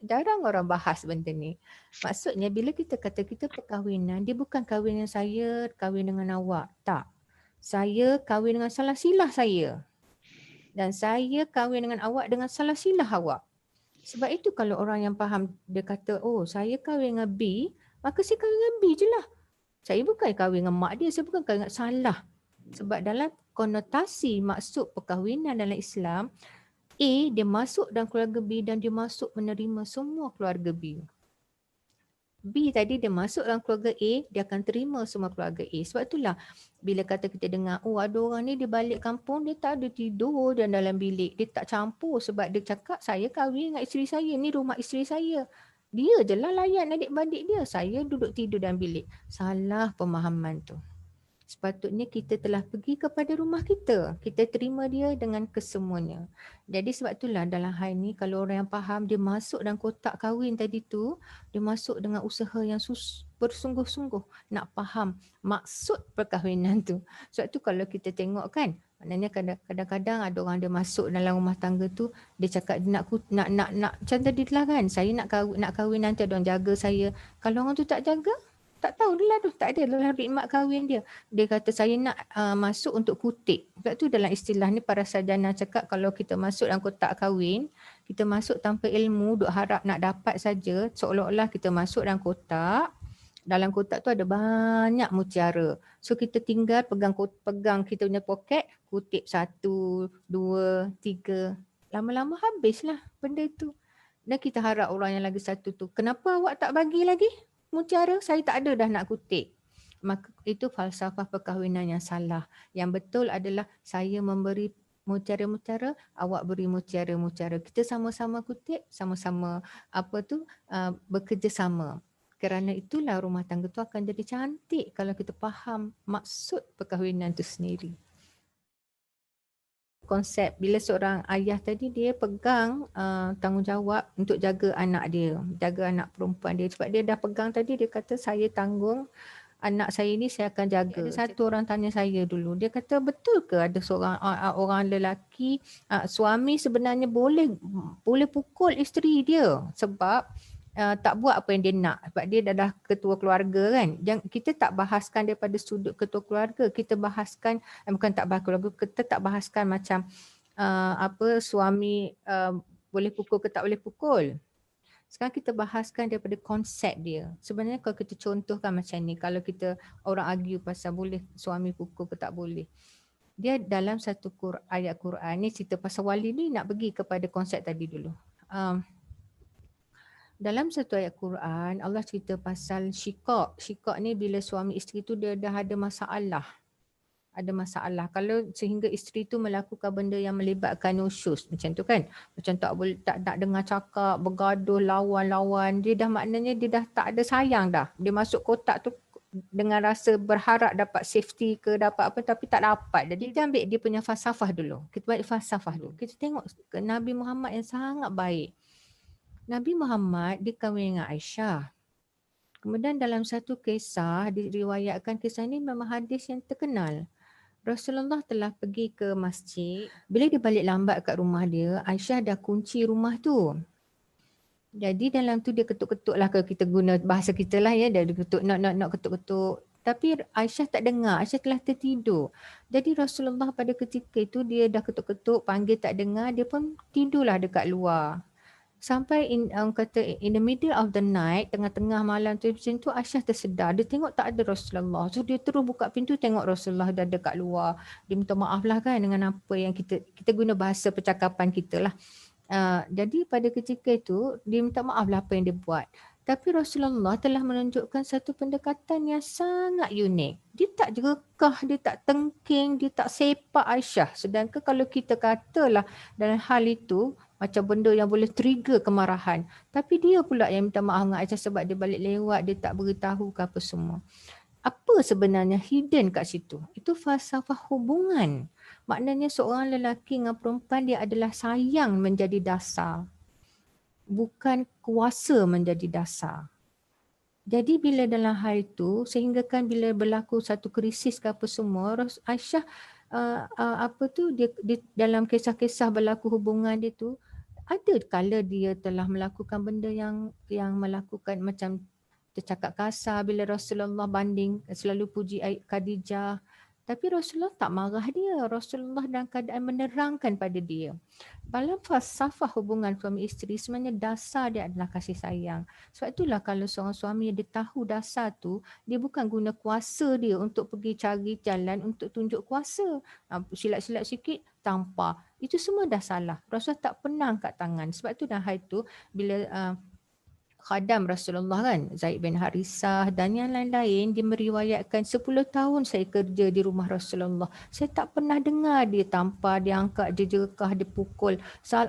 Jarang orang bahas benda ni. Maksudnya bila kita kata kita perkahwinan, dia bukan kahwin dengan saya, kahwin dengan awak. Tak. Saya kahwin dengan salah silah saya. Dan saya kahwin dengan awak dengan salah silah awak. Sebab itu kalau orang yang faham, dia kata, oh saya kahwin dengan B, maka saya kahwin dengan B je lah. Saya bukan kahwin dengan mak dia, saya bukan kahwin dengan salah. Sebab dalam konotasi maksud perkahwinan dalam Islam, A dia masuk dalam keluarga B dan dia masuk menerima semua keluarga B. B tadi dia masuk dalam keluarga A, dia akan terima semua keluarga A. Sebab itulah bila kata kita dengar, ada orang ni dia balik kampung, dia tak ada tidur dan dalam bilik. Dia tak campur sebab dia cakap saya kahwin dengan isteri saya, ni rumah isteri saya. Dia je lah layan adik-beradik dia, saya duduk tidur dalam bilik. Salah pemahaman tu. Sepatutnya kita telah pergi kepada rumah kita. Kita terima dia dengan kesemuanya. Jadi sebab itulah dalam hal ni kalau orang yang faham, dia masuk dalam kotak kahwin tadi tu, dia masuk dengan usaha yang bersungguh-sungguh nak faham maksud perkahwinan tu. Sebab tu kalau kita tengok kan, maknanya kadang-kadang ada orang dia masuk dalam rumah tangga tu, dia cakap dia nak macam tadi lah kan, saya nak kahwin nanti ada orang jaga saya. Kalau orang tu tak jaga, tak tahu dia lah tu, tak ada dalam khidmat kahwin dia. Dia kata saya nak masuk untuk kutip. Sebab tu dalam istilah ni para sarjana cakap kalau kita masuk dalam kotak kahwin, kita masuk tanpa ilmu, duk harap nak dapat saja, seolah-olah kita masuk dalam kotak, Dalam kotak tu ada banyak mutiara. So kita tinggal pegang kita punya poket, kutip 1, 2, 3. Lama-lama habislah benda tu. Dan kita harap orang yang lagi satu tu, kenapa awak tak bagi lagi mutiara? Saya tak ada dah nak kutip. Maka itu falsafah perkahwinan yang salah. Yang betul adalah saya memberi mutiara-mutiara, awak beri mutiara-mutiara. Kita sama-sama kutip, sama-sama bekerjasama. Kerana itulah rumah tangga tu akan jadi cantik kalau kita faham maksud perkahwinan tu sendiri. Konsep bila seorang ayah tadi dia pegang tanggungjawab untuk jaga anak dia, jaga anak perempuan dia. Sebab dia dah pegang tadi, dia kata saya tanggung anak saya ni, saya akan jaga. Ada satu orang tanya saya dulu, dia kata betul ke ada seorang orang lelaki, suami sebenarnya boleh pukul isteri dia sebab tak buat apa yang dia nak, sebab dia dah ketua keluarga kan. Kita tak bahaskan daripada sudut ketua keluarga, kita bahaskan bukan tak bahas keluarga, kita tak bahaskan macam suami boleh pukul ke tak boleh pukul. Sekarang kita bahaskan daripada konsep dia. Sebenarnya kalau kita contohkan macam ni, kalau kita orang argue pasal boleh suami pukul ke tak boleh. Dia dalam satu ayat Quran ni cerita pasal wali ni, nak pergi kepada konsep tadi dulu. Dalam satu ayat Quran, Allah cerita pasal syikak. Syikak ni bila suami isteri tu dia dah ada masalah. Ada masalah. Kalau sehingga isteri tu melakukan benda yang melibatkan nusyus macam tu kan. Macam tak nak dengar cakap, bergaduh, lawan-lawan. Dia dah maknanya dia dah tak ada sayang dah. Dia masuk kotak tu dengan rasa berharap dapat safety ke dapat apa, tapi tak dapat. Jadi kita ambil dia punya falsafah dulu. Kita balik falsafah dulu. Kita tengok Nabi Muhammad yang sangat baik. Nabi Muhammad dikahwin dengan Aisyah. Kemudian dalam satu kisah diriwayatkan, kisah ini memang hadis yang terkenal. Rasulullah telah pergi ke masjid. Bila dia balik lambat kat rumah dia, Aisyah dah kunci rumah tu. Jadi dalam tu dia ketuk-ketuk lah, kalau kita guna bahasa kita lah ya, dia ketuk knock ketuk-ketuk. Tapi Aisyah tak dengar, Aisyah telah tertidur. Jadi Rasulullah pada ketika itu dia dah ketuk-ketuk, panggil tak dengar, dia pun tidurlah dekat luar. Sampai in the middle of the night, tengah-tengah malam tu macam tu, Aisyah tersedar. Dia tengok tak ada Rasulullah. So dia terus buka pintu, tengok Rasulullah dah dekat luar. Dia minta maaf lah kan dengan apa yang kita guna bahasa percakapan kita lah. Jadi pada ketika itu dia minta maaf lah apa yang dia buat. Tapi Rasulullah telah menunjukkan satu pendekatan yang sangat unik. Dia tak jerekah, dia tak tengking, dia tak sepak Aisyah. Sedangkan kalau kita katalah dalam hal itu macam benda yang boleh trigger kemarahan. Tapi dia pula yang minta maaf dengan Aisyah sebab dia balik lewat, dia tak beritahu ke apa semua. Apa sebenarnya hidden kat situ? Itu falsafah hubungan. Maknanya seorang lelaki dengan perempuan dia adalah sayang menjadi dasar. Bukan kuasa menjadi dasar. Jadi bila dalam hal itu, sehingga kan bila berlaku satu krisis ke apa semua, Aisyah dia dalam kisah-kisah berlaku hubungan dia tu, ada kala dia telah melakukan benda yang melakukan macam tercakap kasar bila Rasulullah banding selalu puji Khadijah. Tapi Rasulullah tak marah dia. Rasulullah dalam keadaan menerangkan pada dia. Dalam falsafah hubungan suami isteri, sebenarnya dasar dia adalah kasih sayang. Sebab itulah kalau seorang suami dia tahu dasar tu, dia bukan guna kuasa dia untuk pergi cari jalan untuk tunjuk kuasa. Silap-silap sikit, tampar. Itu semua dah salah. Rasulullah tak pernah angkat tangan. Sebab itu dalam hal itu, bila khadam Rasulullah kan, Zaid bin Harisah dan yang lain-lain, dia meriwayatkan 10 tahun saya kerja di rumah Rasulullah. Saya tak pernah dengar dia tampar, dia angkat, dia jerekah, dia pukul.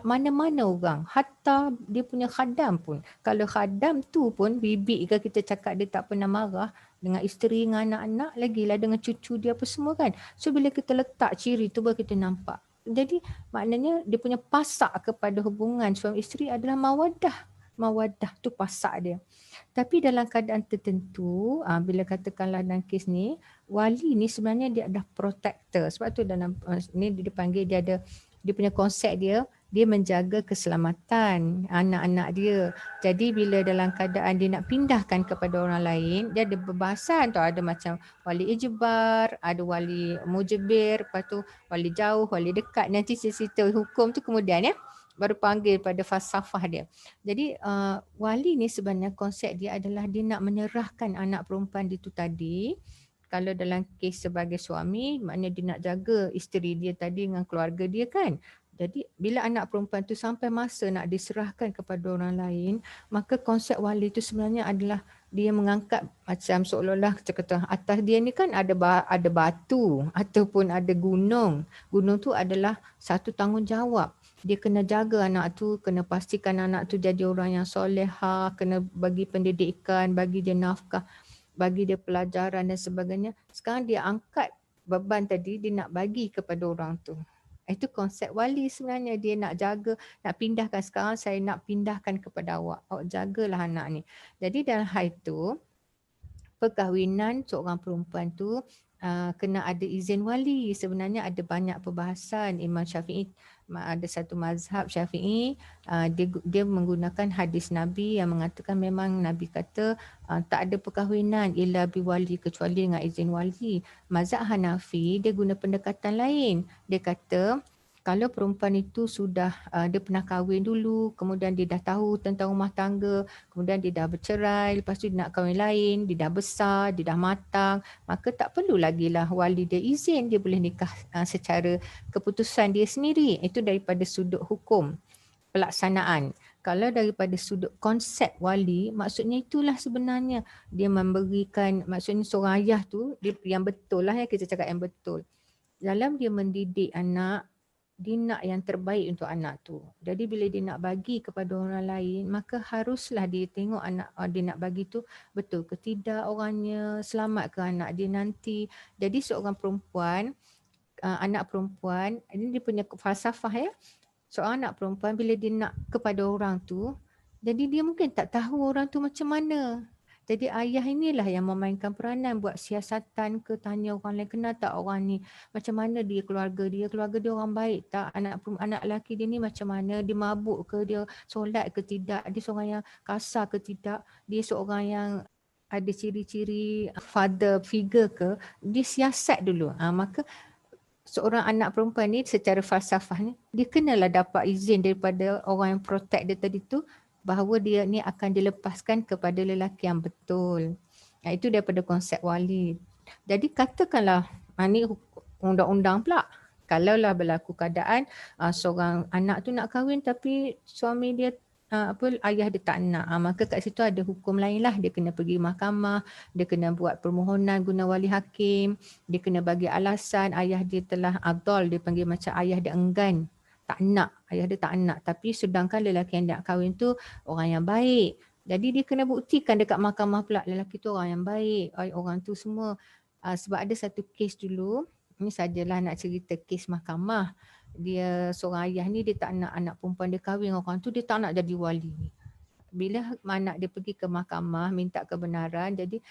Mana-mana orang, hatta dia punya khadam pun. Kalau khadam tu pun, bibi ke kita cakap dia tak pernah marah dengan isteri, dengan anak-anak, lagilah dengan cucu dia apa semua kan. So bila kita letak ciri tu baru kita nampak. Jadi maknanya dia punya pasak kepada hubungan suami isteri adalah mawaddah. Mawaddah tu pasak dia. Tapi dalam keadaan tertentu, bila katakanlah dalam kes ni, wali ni sebenarnya dia adalah protector. Sebab tu dalam ni dia dipanggil, dia ada dia punya konsep dia dia menjaga keselamatan anak-anak dia. Jadi bila dalam keadaan dia nak pindahkan kepada orang lain, dia ada perbahasan tu, ada macam wali ijbar, ada wali mujbir, lepas tu wali jauh, wali dekat. Nanti cerita hukum tu kemudian baru panggil pada falsafah dia. Jadi wali ni sebenarnya konsep dia adalah dia nak menyerahkan anak perempuan dia tu tadi. Kalau dalam kes sebagai suami, maknanya dia nak jaga isteri dia tadi dengan keluarga dia kan. Jadi bila anak perempuan tu sampai masa nak diserahkan kepada orang lain, maka konsep wali tu sebenarnya adalah dia mengangkat macam seolah-olah kata atas dia ni kan ada batu ataupun ada gunung. Gunung tu adalah satu tanggungjawab. Dia kena jaga anak tu, kena pastikan anak tu jadi orang yang soleha, kena bagi pendidikan, bagi dia nafkah, bagi dia pelajaran dan sebagainya. Sekarang dia angkat beban tadi, dia nak bagi kepada orang tu. Itu konsep wali sebenarnya, dia nak jaga, nak pindahkan. Sekarang saya nak pindahkan kepada awak, awak jagalah anak ni. Jadi dalam hal itu, perkahwinan seorang perempuan tu kena ada izin wali. Sebenarnya ada banyak perbahasan. Imam Syafi'i ada satu mazhab Syafi'i, dia menggunakan hadis Nabi yang mengatakan memang Nabi kata tak ada perkahwinan illa biwali, kecuali dengan izin wali. Mazhab Hanafi dia guna pendekatan lain. Dia kata kalau perempuan itu sudah dia pernah kahwin dulu, kemudian dia dah tahu tentang rumah tangga, kemudian dia dah bercerai, lepas tu dia nak kahwin lain, dia dah besar, dia dah matang, maka tak perlu lagi lah wali dia izin, dia boleh nikah secara keputusan dia sendiri. Itu daripada sudut hukum pelaksanaan. Kalau daripada sudut konsep wali, maksudnya itulah sebenarnya dia memberikan, maksudnya seorang ayah tu dia, yang betul lah kita cakap yang betul. Dalam dia mendidik anak, dia nak yang terbaik untuk anak tu. Jadi bila dia nak bagi kepada orang lain, maka haruslah dia tengok anak dia nak bagi tu betul ke tidak orangnya, selamat ke anak dia nanti. Jadi seorang perempuan, anak perempuan, ini dia punya falsafah seorang anak perempuan bila dia nak kepada orang tu, jadi dia mungkin tak tahu orang tu macam mana. Jadi ayah inilah yang memainkan peranan buat siasatan ke, tanya orang lain, kenal tak orang ni, macam mana dia keluarga dia orang baik tak, anak lelaki dia ni macam mana, dia mabuk ke, dia solat ke tidak, dia seorang yang kasar ke tidak, dia seorang yang ada ciri-ciri father figure ke, dia siasat dulu. Maka seorang anak perempuan ni secara falsafah ni, dia kenalah dapat izin daripada orang yang protect dia tadi tu, bahawa dia ni akan dilepaskan kepada lelaki yang betul. Itu daripada konsep wali. Jadi katakanlah, ni undang-undang pula. Kalaulah berlaku keadaan seorang anak tu nak kahwin tapi suami dia ayah dia tak nak, maka kat situ ada hukum lain lah. Dia kena pergi mahkamah, dia kena buat permohonan guna wali hakim, dia kena bagi alasan ayah dia telah adol, dia panggil macam ayah dia enggan, tak nak, ayah dia tak nak. Tapi sedangkan lelaki yang nak kahwin tu orang yang baik. Jadi dia kena buktikan dekat mahkamah pula lelaki tu orang yang baik, orang tu semua. Sebab ada satu kes dulu, ini sajalah nak cerita kes mahkamah. Dia seorang ayah ni dia tak nak anak perempuan dia kahwin orang tu, dia tak nak jadi wali. Bila anak dia pergi ke mahkamah minta kebenaran, jadi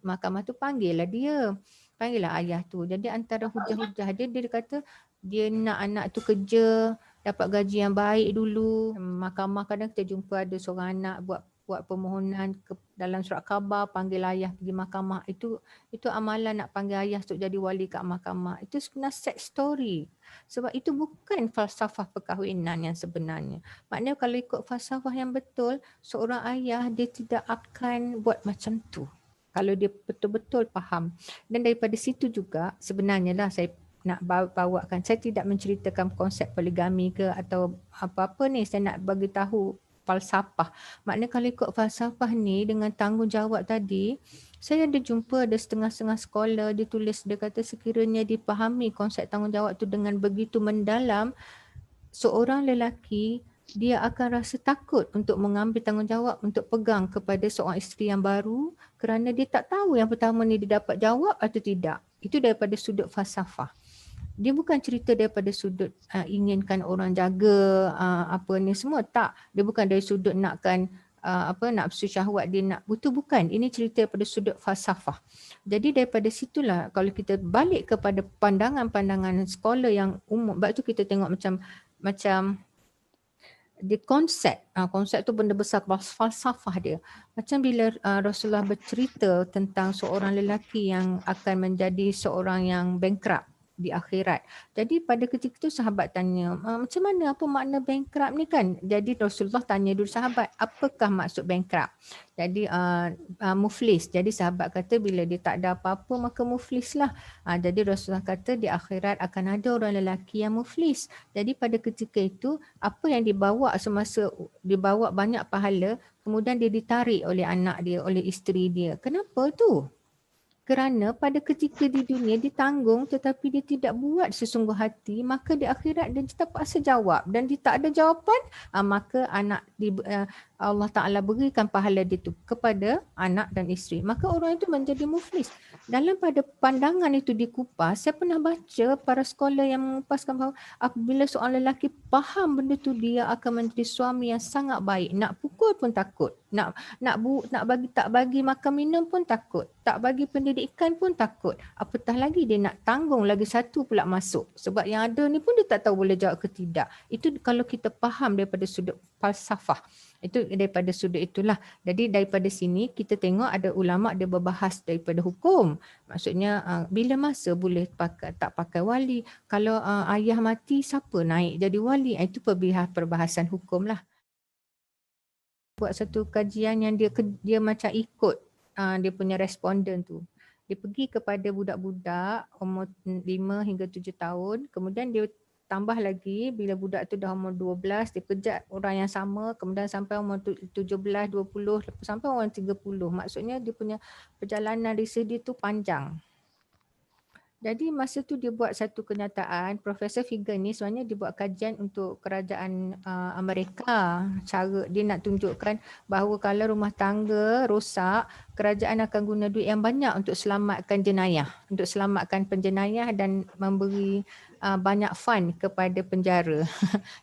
mahkamah tu panggil lah ayah tu. Jadi antara hujah-hujah dia kata dia nak anak tu kerja, dapat gaji yang baik dulu. Mahkamah kadang kita jumpa ada seorang anak buat permohonan dalam surat khabar, panggil ayah pergi mahkamah. Itu amalan nak panggil ayah untuk jadi wali kat mahkamah. Itu sebenarnya sex story. Sebab itu bukan falsafah perkahwinan yang sebenarnya. Maknanya kalau ikut falsafah yang betul, seorang ayah dia tidak akan buat macam tu. Kalau dia betul-betul faham. Dan daripada situ juga sebenarnya lah saya nak bawakan. Saya tidak menceritakan konsep poligami ke atau apa-apa ni. Saya nak bagi tahu falsafah. Maknanya kalau ikut falsafah ni dengan tanggungjawab tadi, saya ada jumpa ada setengah-setengah sekolah dia tulis, dia kata sekiranya dipahami konsep tanggungjawab tu dengan begitu mendalam, seorang lelaki dia akan rasa takut untuk mengambil tanggungjawab untuk pegang kepada seorang isteri yang baru kerana dia tak tahu yang pertama ni dia dapat jawab atau tidak. Itu daripada sudut falsafah. Dia bukan cerita daripada sudut inginkan orang jaga apa ni semua, tak. Dia bukan dari sudut nakkan nafsu syahwat dia nak butuh, bukan. Ini cerita daripada sudut falsafah. Jadi daripada situlah kalau kita balik kepada pandangan-pandangan sekolah yang umum, sebab tu kita tengok macam dia konsep tu benda besar, falsafah dia. Macam bila Rasulullah bercerita tentang seorang lelaki yang akan menjadi seorang yang bankrupt di akhirat. Jadi pada ketika itu sahabat tanya, macam mana, apa makna bankrupt ni kan? Jadi Rasulullah tanya dulu sahabat, apakah maksud bankrupt? Jadi muflis. Jadi sahabat kata bila dia tak ada apa-apa maka muflis lah. Jadi Rasulullah kata di akhirat akan ada orang lelaki yang muflis. Jadi pada ketika itu apa yang dibawa semasa dibawa banyak pahala, kemudian dia ditarik oleh anak dia, oleh isteri dia. Kenapa tu? Kerana pada ketika di dunia dia tanggung tetapi dia tidak buat sesungguh hati, maka di akhirat dia terpaksa jawab dan dia tak ada jawapan, maka Allah Ta'ala berikan pahala dia tu kepada anak dan isteri. Maka orang itu menjadi muflis. Dalam pada pandangan itu dikupas, saya pernah baca para scholar yang mengupaskan bahawa apabila seorang lelaki faham benda tu, dia akan menjadi suami yang sangat baik. Nak pukul pun takut. Nak tak bagi makan minum pun takut. Tak bagi pendidikan pun takut. Apatah lagi dia nak tanggung lagi satu pula masuk. Sebab yang ada ni pun dia tak tahu boleh jawab ke tidak. Itu kalau kita faham daripada sudut falsafah. Itu daripada sudut itulah. Jadi daripada sini kita tengok ada ulama dia berbahas daripada hukum. Maksudnya bila masa boleh tak pakai wali. Kalau ayah mati siapa naik jadi wali. Itu perbahasan hukum lah. Buat satu kajian yang dia macam ikut dia punya responden tu. Dia pergi kepada budak-budak umur 5 hingga 7 tahun. Kemudian dia tambah lagi bila budak tu dah umur 12, dia kejar orang yang sama. Kemudian sampai umur 17, 20, sampai umur 30. Maksudnya dia punya perjalanan riset dia tu panjang. Jadi masa tu dia buat satu kenyataan, Profesor Figan ni sebenarnya dia buat kajian untuk kerajaan Amerika. Cara dia nak tunjukkan bahawa kalau rumah tangga rosak, kerajaan akan guna duit yang banyak untuk selamatkan jenayah, untuk selamatkan penjenayah dan memberi banyak fund kepada penjara.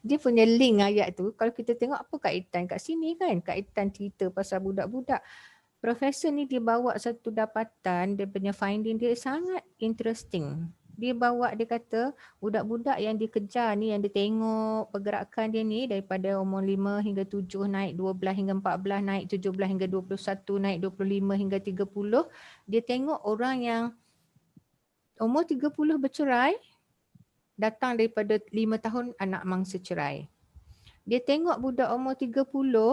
Dia punya link ayat tu, kalau kita tengok apa kaitan kat sini kan, kaitan cerita pasal budak-budak. Profesor ni dia bawa satu dapatan, dia punya finding dia sangat interesting. Dia kata budak-budak yang dikejar ni, yang dia tengok pergerakan dia ni daripada umur 5 hingga 7, naik 12 hingga 14, naik 17 hingga 21, naik 25 hingga 30. Dia tengok orang yang umur 30 bercerai, datang daripada 5 tahun anak mangsa cerai. Dia tengok budak umur 30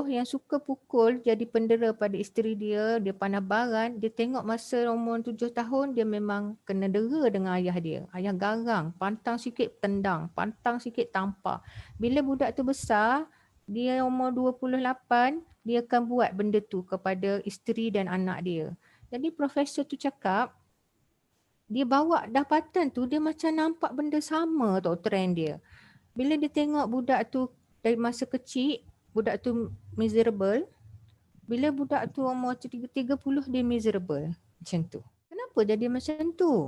yang suka pukul jadi pendera pada isteri dia, dia panah baran. Dia tengok masa umur 7 tahun dia memang kena dera dengan ayah dia. Ayah garang, pantang sikit tendang, pantang sikit tampar. Bila budak tu besar, dia umur 28, dia akan buat benda tu kepada isteri dan anak dia. Jadi profesor tu cakap, dia bawa dapatan tu dia macam nampak benda sama tau trend dia. Bila dia tengok budak tu dari masa kecil, budak tu miserable. Bila budak tu umur 30 dia miserable. Macam tu. Kenapa jadi macam tu?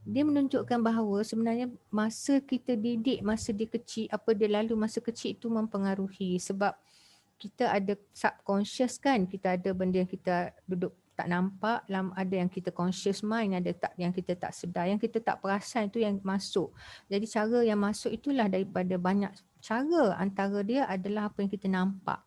Dia menunjukkan bahawa sebenarnya masa kita didik, masa dia kecil, apa dia lalu masa kecil itu mempengaruhi. Sebab kita ada subconscious kan, kita ada benda yang kita duduk tak nampak, ada yang kita conscious mind, ada yang kita tak sedar, yang kita tak perasan itu yang masuk. Jadi cara yang masuk itulah daripada banyak cara, antara dia adalah apa yang kita nampak.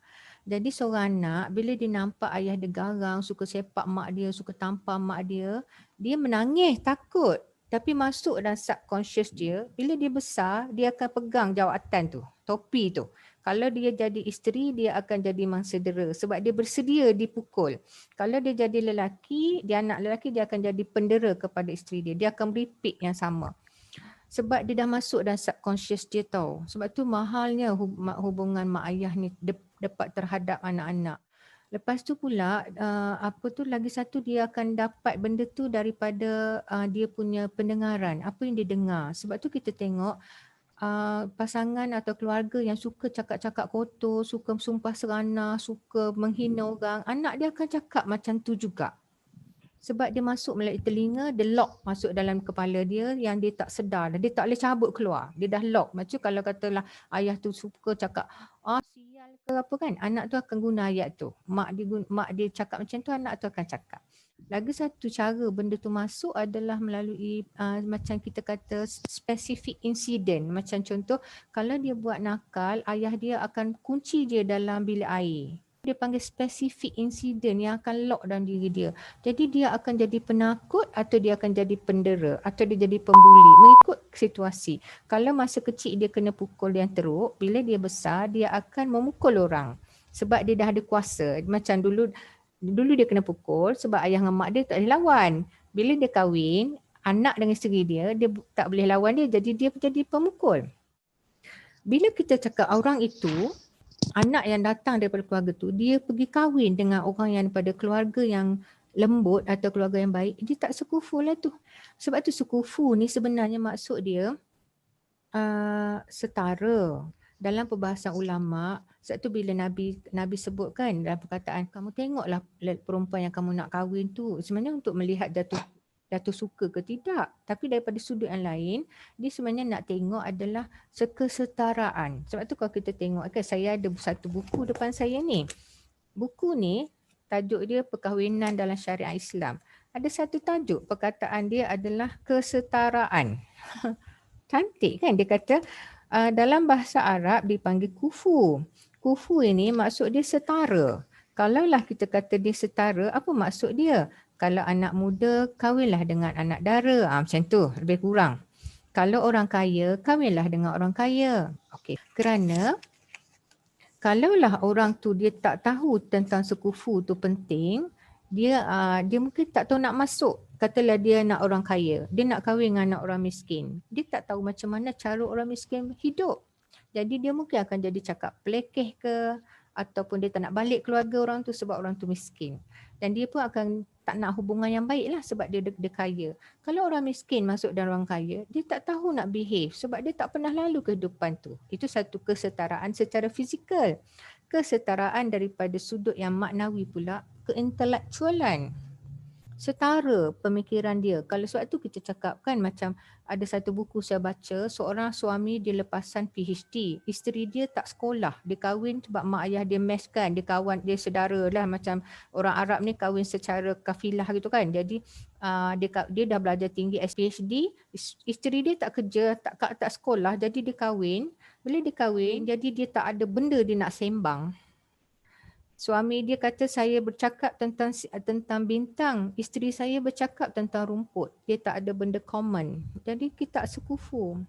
Jadi seorang anak bila dia nampak ayah dia garang, suka sepak mak dia, suka tampar mak dia menangis, takut. Tapi masuk dalam subconscious dia, bila dia besar, dia akan pegang jawatan tu, topi tu. Kalau dia jadi isteri, dia akan jadi mangsa dera sebab dia bersedia dipukul. Kalau dia jadi lelaki, dia anak lelaki, dia akan jadi pendera kepada isteri dia. Dia akan repeat yang sama. Sebab dia dah masuk dalam subconscious dia tau. Sebab tu mahalnya hubungan mak ayah ni dapat terhadap anak-anak. Lepas tu pula lagi satu dia akan dapat benda tu daripada dia punya pendengaran. Apa yang dia dengar. Sebab tu kita tengok pasangan atau keluarga yang suka cakap-cakap kotor, suka sumpah seranah, suka menghina orang, anak dia akan cakap macam tu juga. Sebab dia masuk melalui telinga, dia lock masuk dalam kepala dia yang dia tak sedar. Dia tak boleh cabut keluar. Dia dah lock. Macam kalau katalah ayah tu suka cakap, sial ke apa kan, anak tu akan guna ayat tu. Mak dia cakap macam tu, anak tu akan cakap. Lagi satu cara benda tu masuk adalah melalui macam kita kata specific incident. Macam contoh, kalau dia buat nakal, ayah dia akan kunci dia dalam bilik air. Dia panggil specific incident yang akan lock dalam diri dia. Jadi dia akan jadi penakut atau dia akan jadi pendera atau dia jadi pembuli mengikut situasi. Kalau masa kecil dia kena pukul yang teruk, bila dia besar dia akan memukul orang. Sebab dia dah ada kuasa. Macam dulu dia kena pukul sebab ayah dengan mak dia tak boleh lawan. Bila dia kahwin, anak dengan isteri dia tak boleh lawan dia, jadi dia jadi pemukul. Bila kita cakap orang itu, anak yang datang daripada keluarga tu, dia pergi kahwin dengan orang yang daripada keluarga yang lembut atau keluarga yang baik, dia tak sekufu lah tu. Sebab tu sekufu ni sebenarnya maksud dia setara. Dalam perbahasan ulama, sebab tu bila Nabi sebutkan dalam perkataan, kamu tengoklah perempuan yang kamu nak kahwin tu, sebenarnya untuk melihat jatuh suka ke tidak. Tapi daripada sudut yang lain, dia sebenarnya nak tengok adalah kesetaraan. Sebab tu kalau kita tengok kan, saya ada satu buku depan saya ni. Buku ni tajuk dia Perkahwinan dalam Syariat Islam. Ada satu tajuk, perkataan dia adalah kesetaraan. Cantik kan, dia kata dalam bahasa Arab dipanggil kufu. Kufu ini maksud dia setara. Kalaulah kita kata dia setara, apa maksud dia? Kalau anak muda, kahwinlah dengan anak dara. Macam tu, lebih kurang. Kalau orang kaya, kahwinlah dengan orang kaya. Okey. Kerana kalaulah orang tu dia tak tahu tentang sekufu tu penting, dia mungkin tak tahu nak masuk. Katalah dia nak orang kaya, dia nak kahwin dengan anak orang miskin. Dia tak tahu macam mana cara orang miskin hidup. Jadi dia mungkin akan jadi cakap pelekeh ke, ataupun dia tak nak balik keluarga orang tu sebab orang tu miskin. Dan dia pun akan tak nak hubungan yang baik lah sebab dia kaya. Kalau orang miskin masuk dan orang kaya, dia tak tahu nak behave sebab dia tak pernah lalu kehidupan tu. Itu satu kesetaraan secara fizikal. Kesetaraan daripada sudut yang maknawi pula, keintelektualan. Setara pemikiran dia. Kalau sebab tu kita cakap kan, macam ada satu buku saya baca, seorang suami dia lepasan PhD. Isteri dia tak sekolah. Dia kahwin sebab mak ayah dia mes kan. Dia kawan, dia saudara lah. Macam orang Arab ni kahwin secara kafilah gitu kan. Jadi dia dah belajar tinggi PhD. Isteri dia tak kerja, tak sekolah. Jadi dia kahwin. Bila dia kahwin, jadi dia tak ada benda dia nak sembang. Suami dia kata saya bercakap tentang bintang, isteri saya bercakap tentang rumput. Dia tak ada benda common. Jadi kita tak sekufu.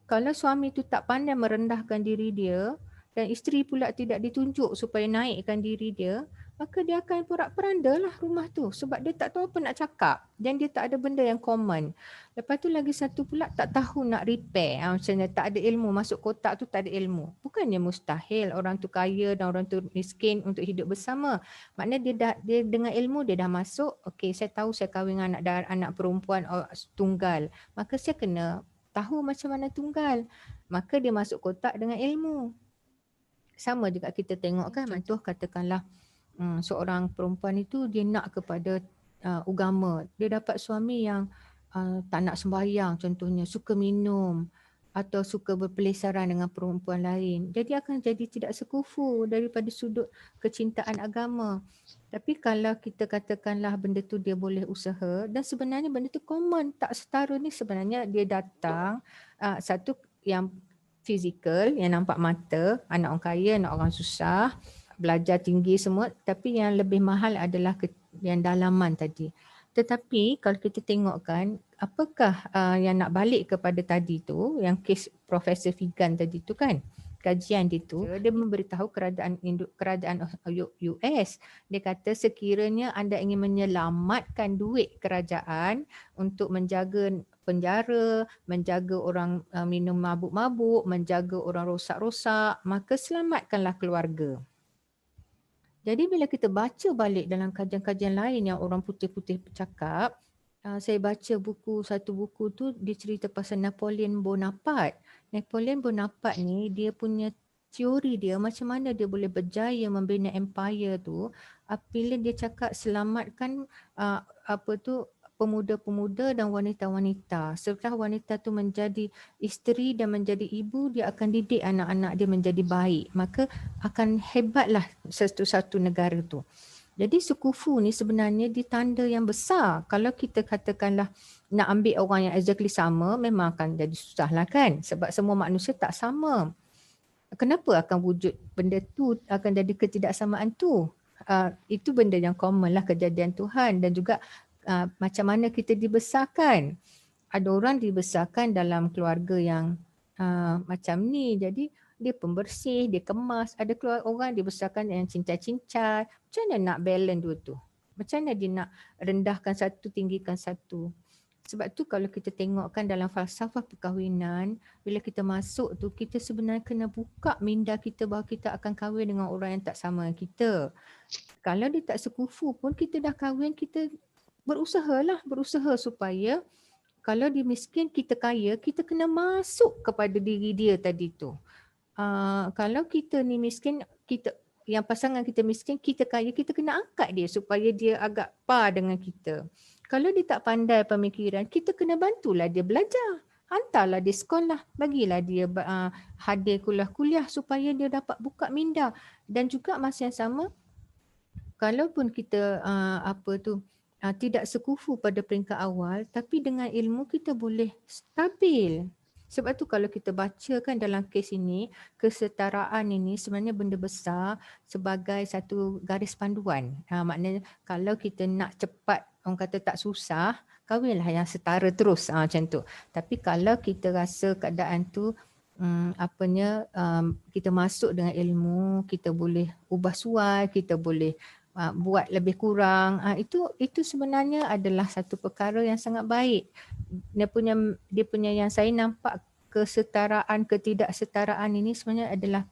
Kalau suami tu tak pandai merendahkan diri dia dan isteri pula tidak ditunjuk supaya naikkan diri dia, maka dia akan porak-poranda lah rumah tu sebab dia tak tahu apa nak cakap dan dia tak ada benda yang common. Lepas tu lagi satu pula tak tahu nak repair. Macamnya tak ada ilmu, masuk kotak tu tak ada ilmu. Bukannya mustahil orang tu kaya dan orang tu miskin untuk hidup bersama. Maknanya dia dengan ilmu dia dah masuk, okey saya tahu saya kahwin dengan anak perempuan tunggal. Maka saya kena tahu macam mana tunggal. Maka dia masuk kotak dengan ilmu. Sama juga kita tengok kan, contoh katakanlah seorang perempuan itu dia nak kepada agama. Dia dapat suami yang tak nak sembahyang contohnya, suka minum atau suka berpelesaran dengan perempuan lain. Jadi akan jadi tidak sekufu daripada sudut kecintaan agama. Tapi kalau kita katakanlah benda tu dia boleh usaha dan sebenarnya benda tu common, tak setara ni sebenarnya dia datang satu yang fizikal yang nampak mata, anak orang kaya, anak orang susah, belajar tinggi semua, tapi yang lebih mahal adalah yang dalaman tadi. Tetapi kalau kita tengokkan apakah yang nak balik kepada tadi tu, yang kes Profesor Figan tadi tu kan, kajian dia memberitahu kerajaan US. Dia kata sekiranya anda ingin menyelamatkan duit kerajaan untuk menjaga penjara, menjaga orang minum mabuk-mabuk, menjaga orang rosak-rosak, maka selamatkanlah keluarga. Jadi bila kita baca balik dalam kajian-kajian lain yang orang putih-putih bercakap, saya baca satu buku tu dia cerita pasal Napoleon Bonaparte. Napoleon Bonaparte ni dia punya teori dia macam mana dia boleh berjaya membina empire tu apabila dia cakap selamatkan pemuda-pemuda dan wanita-wanita. Setelah wanita tu menjadi isteri dan menjadi ibu, dia akan didik anak-anak dia menjadi baik. Maka akan hebatlah satu-satu negara tu. Jadi sekufu ni sebenarnya ditanda yang besar. Kalau kita katakanlah nak ambil orang yang exactly sama, memang akan jadi susah lah kan. Sebab semua manusia tak sama. Kenapa akan wujud benda tu, akan jadi ketidaksamaan tu? Itu benda yang common lah, kejadian Tuhan. Dan juga macam mana kita dibesarkan. Ada orang dibesarkan dalam keluarga yang macam ni. Jadi dia pembersih, dia kemas. Ada orang dibesarkan yang cincai-cincai. Macam mana nak balance dua tu? Macam mana dia nak rendahkan satu, tinggikan satu? Sebab tu kalau kita tengokkan dalam falsafah perkahwinan, bila kita masuk tu, kita sebenarnya kena buka minda kita bahawa kita akan kahwin dengan orang yang tak sama dengan kita. Kalau dia tak sekufu pun, kita dah kahwin, kita berusaha supaya kalau dia miskin, kita kaya, kita kena masuk kepada diri dia tadi tu. Kalau kita ni miskin, yang pasangan kita miskin, kita kaya, kita kena angkat dia supaya dia agak par dengan kita. Kalau dia tak pandai pemikiran, kita kena bantulah dia belajar. Hantarlah dia sekolah, bagilah dia hadir kuliah supaya dia dapat buka minda. Dan juga masa yang sama, kalaupun kita tidak sekufu pada peringkat awal, tapi dengan ilmu kita boleh stabil. Sebab tu kalau kita baca kan dalam kes ini, kesetaraan ini sebenarnya benda besar sebagai satu garis panduan. Maknanya kalau kita nak cepat, orang kata tak susah, kahwinlah yang setara terus macam tu. Tapi kalau kita rasa keadaan tu kita masuk dengan ilmu, kita boleh ubah suai, kita boleh buat lebih kurang, itu sebenarnya adalah satu perkara yang sangat baik. Dia punya yang saya nampak kesetaraan, ketidaksetaraan ini sebenarnya adalah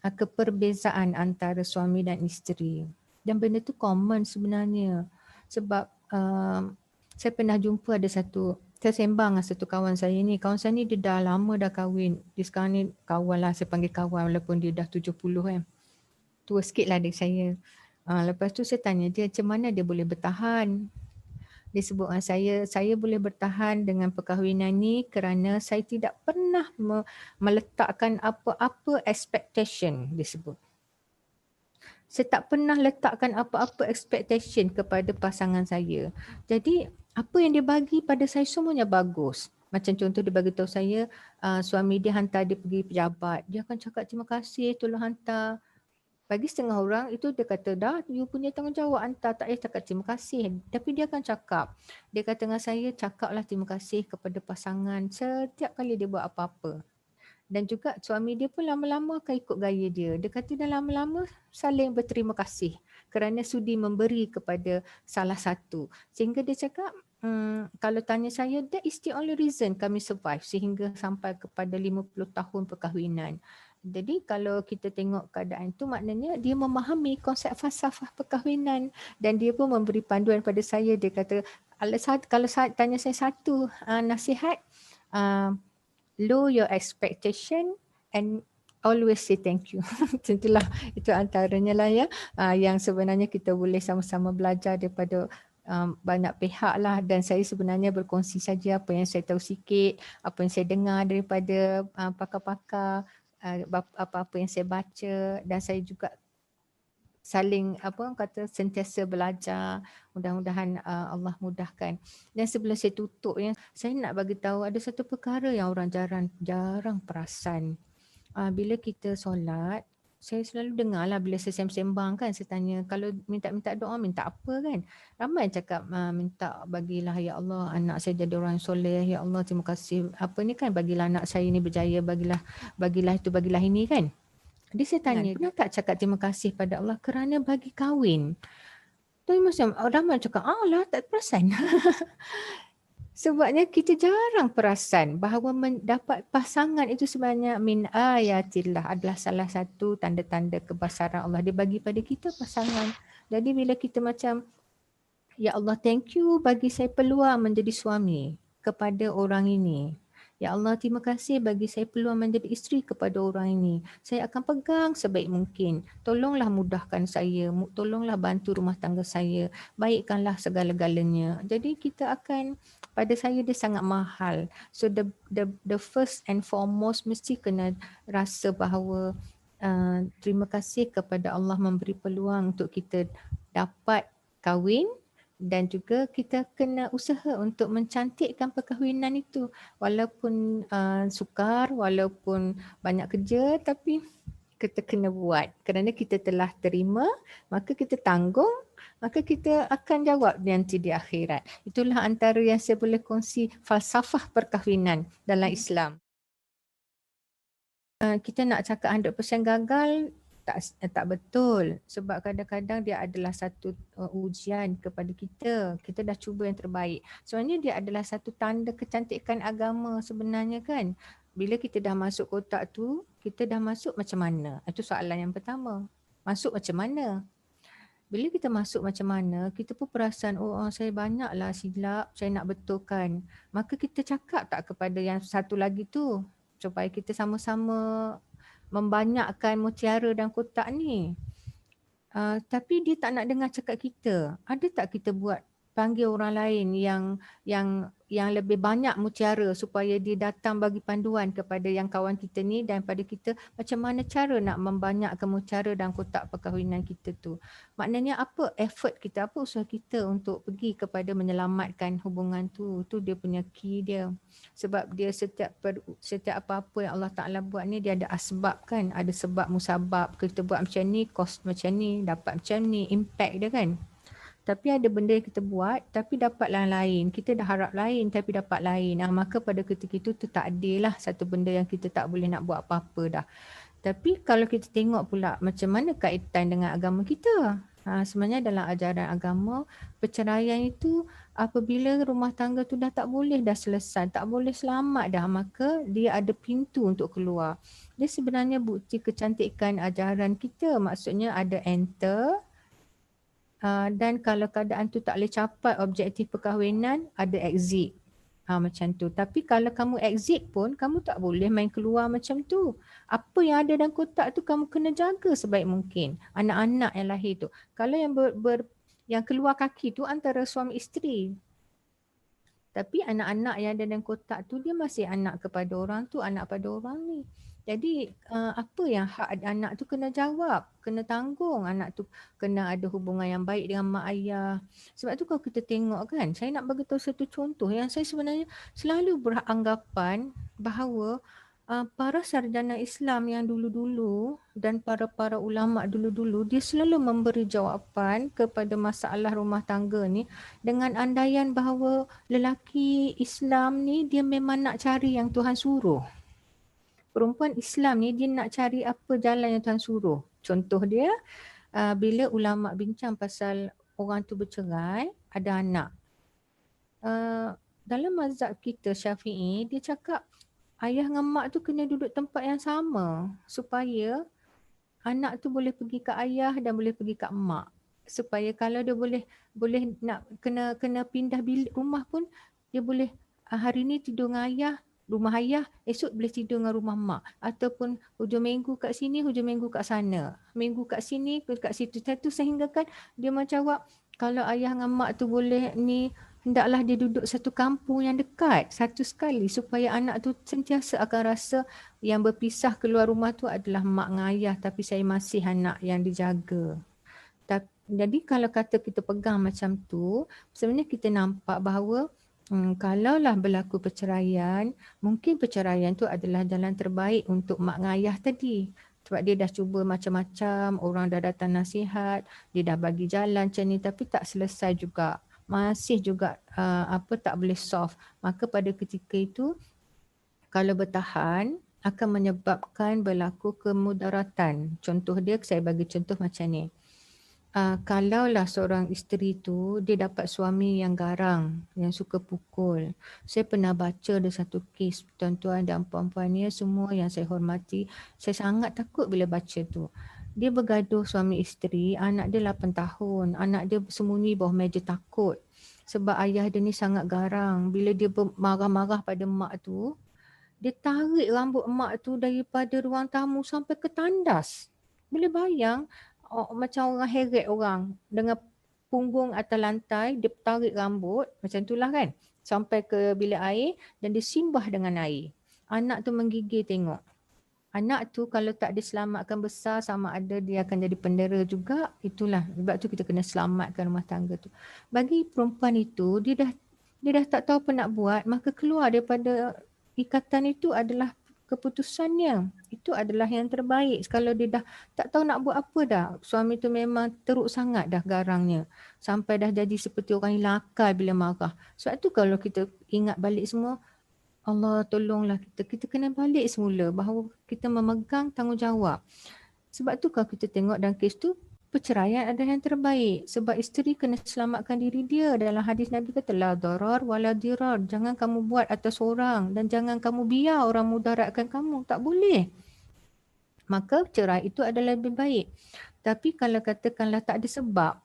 keperbezaan antara suami dan isteri. Dan benda tu common sebenarnya. Sebab saya pernah jumpa saya sembang dengan satu kawan saya ni. Kawan saya ni dia dah lama dah kahwin. Dia sekarang ni kawan lah, saya panggil kawan walaupun dia dah 70 kan. Tua sikit lah adik saya. Lepas tu saya tanya dia macam mana dia boleh bertahan. Dia sebut dengan saya boleh bertahan dengan perkahwinan ni kerana saya tidak pernah meletakkan apa-apa expectation, dia sebut. Saya tak pernah letakkan apa-apa expectation kepada pasangan saya. Jadi apa yang dia bagi pada saya semuanya bagus. Macam contoh dia bagi tahu saya suami dia hantar dia pergi pejabat. Dia akan cakap terima kasih tolong hantar. Bagi setengah orang itu dia kata dah you punya tanggungjawab hantar, tak payah cakap terima kasih. Tapi dia akan cakap. Dia kata dengan saya cakaplah terima kasih kepada pasangan setiap kali dia buat apa-apa. Dan juga suami dia pun lama-lama akan ikut gaya dia. Dia kata dah lama-lama saling berterima kasih kerana sudi memberi kepada salah satu. Sehingga dia cakap kalau tanya saya, that is the only reason kami survive sehingga sampai kepada 50 tahun perkahwinan. Jadi kalau kita tengok keadaan itu maknanya dia memahami konsep falsafah perkahwinan dan dia pun memberi panduan pada saya. Dia kata kalau tanya saya satu nasihat, lower your expectation and always say thank you. Tentulah itu antaranya lah ya yang sebenarnya kita boleh sama-sama belajar daripada banyak pihak lah. Dan saya sebenarnya berkongsi saja apa yang saya tahu sikit, apa yang saya dengar daripada pakar-pakar, apa-apa yang saya baca, dan saya juga saling sentiasa belajar. Mudah-mudahan Allah mudahkan. Dan sebelum saya tutup ya, saya nak bagi tahu ada satu perkara yang orang jarang perasan. Bila kita solat, saya selalu dengar lah bila saya sembang kan, saya tanya kalau minta doa minta apa kan. Ramai cakap minta bagilah ya Allah anak saya jadi orang soleh, ya Allah terima kasih apa ni kan, bagilah anak saya ni berjaya, bagilah itu, bagilah ini kan. Jadi saya tanya, pernah tak cakap terima kasih pada Allah kerana bagi kahwin? Tu macam ramai cakap lah tak perasan. Sebabnya kita jarang perasan bahawa mendapat pasangan itu sebenarnya min ayatillah, adalah salah satu tanda-tanda kebesaran Allah. Dia bagi pada kita pasangan. Jadi bila kita macam, ya Allah thank you bagi saya peluang menjadi suami kepada orang ini. Ya Allah terima kasih bagi saya peluang menjadi isteri kepada orang ini. Saya akan pegang sebaik mungkin. Tolonglah mudahkan saya, tolonglah bantu rumah tangga saya, baikkanlah segala-galanya. Jadi kita akan, pada saya dia sangat mahal. So the first and foremost mesti kena rasa bahawa terima kasih kepada Allah memberi peluang untuk kita dapat kahwin, dan juga kita kena usaha untuk mencantikkan perkahwinan itu. Walaupun sukar, walaupun banyak kerja, tapi kita kena buat. Kerana kita telah terima, maka kita tanggung, maka kita akan jawab nanti di akhirat. Itulah antara yang saya boleh kongsi falsafah perkahwinan dalam Islam. Kita nak cakap 100% gagal, tak betul. Sebab kadang-kadang dia adalah satu ujian kepada kita. Kita dah cuba yang terbaik. Sebenarnya dia adalah satu tanda kecantikan agama sebenarnya kan. Bila kita dah masuk kotak tu, kita dah masuk macam mana? Itu soalan yang pertama. Masuk macam mana? Bila kita masuk macam mana, kita pun perasan, saya banyaklah silap, saya nak betulkan. Maka kita cakap tak kepada yang satu lagi tu, supaya kita sama-sama membanyakkan mutiara dan kotak ni. Tapi dia tak nak dengar cakap kita. Ada tak kita buat panggil orang lain yang lebih banyak mutiara supaya dia datang bagi panduan kepada yang kawan kita ni dan pada kita macam mana cara nak membanyakkan mutiara dan kotak perkahwinan kita tu. Maknanya apa effort kita, apa usaha kita untuk pergi kepada menyelamatkan hubungan tu. Tu dia punya key dia. Sebab dia setiap apa-apa yang Allah Ta'ala buat ni dia ada asbab kan. Ada sebab musabab. Kita buat macam ni, cost macam ni, dapat macam ni, impact dia kan. Tapi ada benda yang kita buat tapi dapatlah lain. Kita dah harap lain tapi dapat lain. Maka pada ketika itu tu tak adil lah, satu benda yang kita tak boleh nak buat apa-apa dah. Tapi kalau kita tengok pula macam mana kaitan dengan agama kita. Sebenarnya dalam ajaran agama, perceraian itu apabila rumah tangga tu dah tak boleh dah selesai, tak boleh selamat dah, maka dia ada pintu untuk keluar. Dia sebenarnya bukti kecantikan ajaran kita. Maksudnya ada enter, dan kalau keadaan tu tak boleh capai objektif perkahwinan, ada exit. Macam tu. Tapi kalau kamu exit pun, kamu tak boleh main keluar macam tu. Apa yang ada dalam kotak tu kamu kena jaga sebaik mungkin. Anak-anak yang lahir tu. Kalau yang yang keluar kaki tu antara suami isteri. Tapi anak-anak yang ada dalam kotak tu dia masih anak kepada orang tu, anak pada orang ni. Jadi apa yang hak anak tu kena jawab, kena tanggung. Anak tu kena ada hubungan yang baik dengan mak ayah. Sebab tu kalau kita tengok kan, saya nak bagi tahu satu contoh yang saya sebenarnya selalu beranggapan bahawa para sarjana Islam yang dulu-dulu dan para ulama dulu-dulu dia selalu memberi jawapan kepada masalah rumah tangga ni dengan andaian bahawa lelaki Islam ni dia memang nak cari yang Tuhan suruh. Perempuan Islam ni dia nak cari apa jalan yang Tuhan suruh. Contoh dia, bila ulama bincang pasal orang tu bercerai, ada anak. Dalam mazhab kita Syafi'i, dia cakap ayah dengan mak tu kena duduk tempat yang sama supaya anak tu boleh pergi ke ayah dan boleh pergi ke mak. Supaya kalau dia boleh nak kena pindah bilik rumah pun dia boleh hari ni tidur dengan ayah, rumah ayah, esok boleh tidur dengan rumah mak. Ataupun hujung minggu kat sini, hujung minggu kat sana. Minggu kat sini, kat situ. Satu sehingga kan dia macam jawab kalau ayah dengan mak tu boleh ni, hendaklah dia duduk satu kampung yang dekat, satu sekali supaya anak tu sentiasa akan rasa yang berpisah keluar rumah tu adalah mak dengan ayah tapi saya masih anak yang dijaga. Jadi kalau kata kita pegang macam tu, sebenarnya kita nampak bahawa kalaulah berlaku perceraian, mungkin perceraian tu adalah jalan terbaik untuk mak dengan ayah tadi. Sebab dia dah cuba macam-macam, orang dah datang nasihat, dia dah bagi jalan macam ni tapi tak selesai juga. Masih juga tak boleh solve. Maka pada ketika itu, kalau bertahan akan menyebabkan berlaku kemudaratan. Contoh dia, saya bagi contoh macam ni. Kalaulah seorang isteri tu dia dapat suami yang garang, yang suka pukul. Saya pernah baca ada satu kes tuan-tuan dan puan-puan ni semua yang saya hormati. Saya sangat takut bila baca tu. Dia bergaduh suami isteri, anak dia 8 tahun. Anak dia bersembunyi bawah meja takut. Sebab ayah dia ni sangat garang. Bila dia marah-marah pada mak tu, dia tarik rambut mak tu daripada ruang tamu sampai ke tandas. Boleh bayang macam orang heret orang dengan punggung atas lantai, dia tarik rambut macam itulah kan sampai ke bilik air dan dia simbah dengan air. Anak tu menggigil tengok. Anak tu kalau tak diselamatkan besar, sama ada dia akan jadi pendera juga. Itulah sebab tu kita kena selamatkan rumah tangga tu. Bagi perempuan itu, dia dah tak tahu apa nak buat, maka keluar daripada ikatan itu adalah keputusannya. Itu adalah yang terbaik. Kalau dia dah tak tahu nak buat apa dah, suami tu memang teruk sangat dah garangnya, sampai dah jadi seperti orang hilang akal bila marah. Sebab tu kalau kita ingat balik semua, Allah tolonglah kita kena balik semula bahawa kita memegang tanggungjawab. Sebab tu kalau kita tengok dalam kes tu, perceraian adalah yang terbaik. Sebab isteri kena selamatkan diri dia. Dalam hadis Nabi kata, la darar wala dirar. Jangan kamu buat atas orang dan jangan kamu biar orang mudaratkan kamu. Tak boleh. Maka cerai itu adalah lebih baik. Tapi kalau katakanlah tak ada sebab,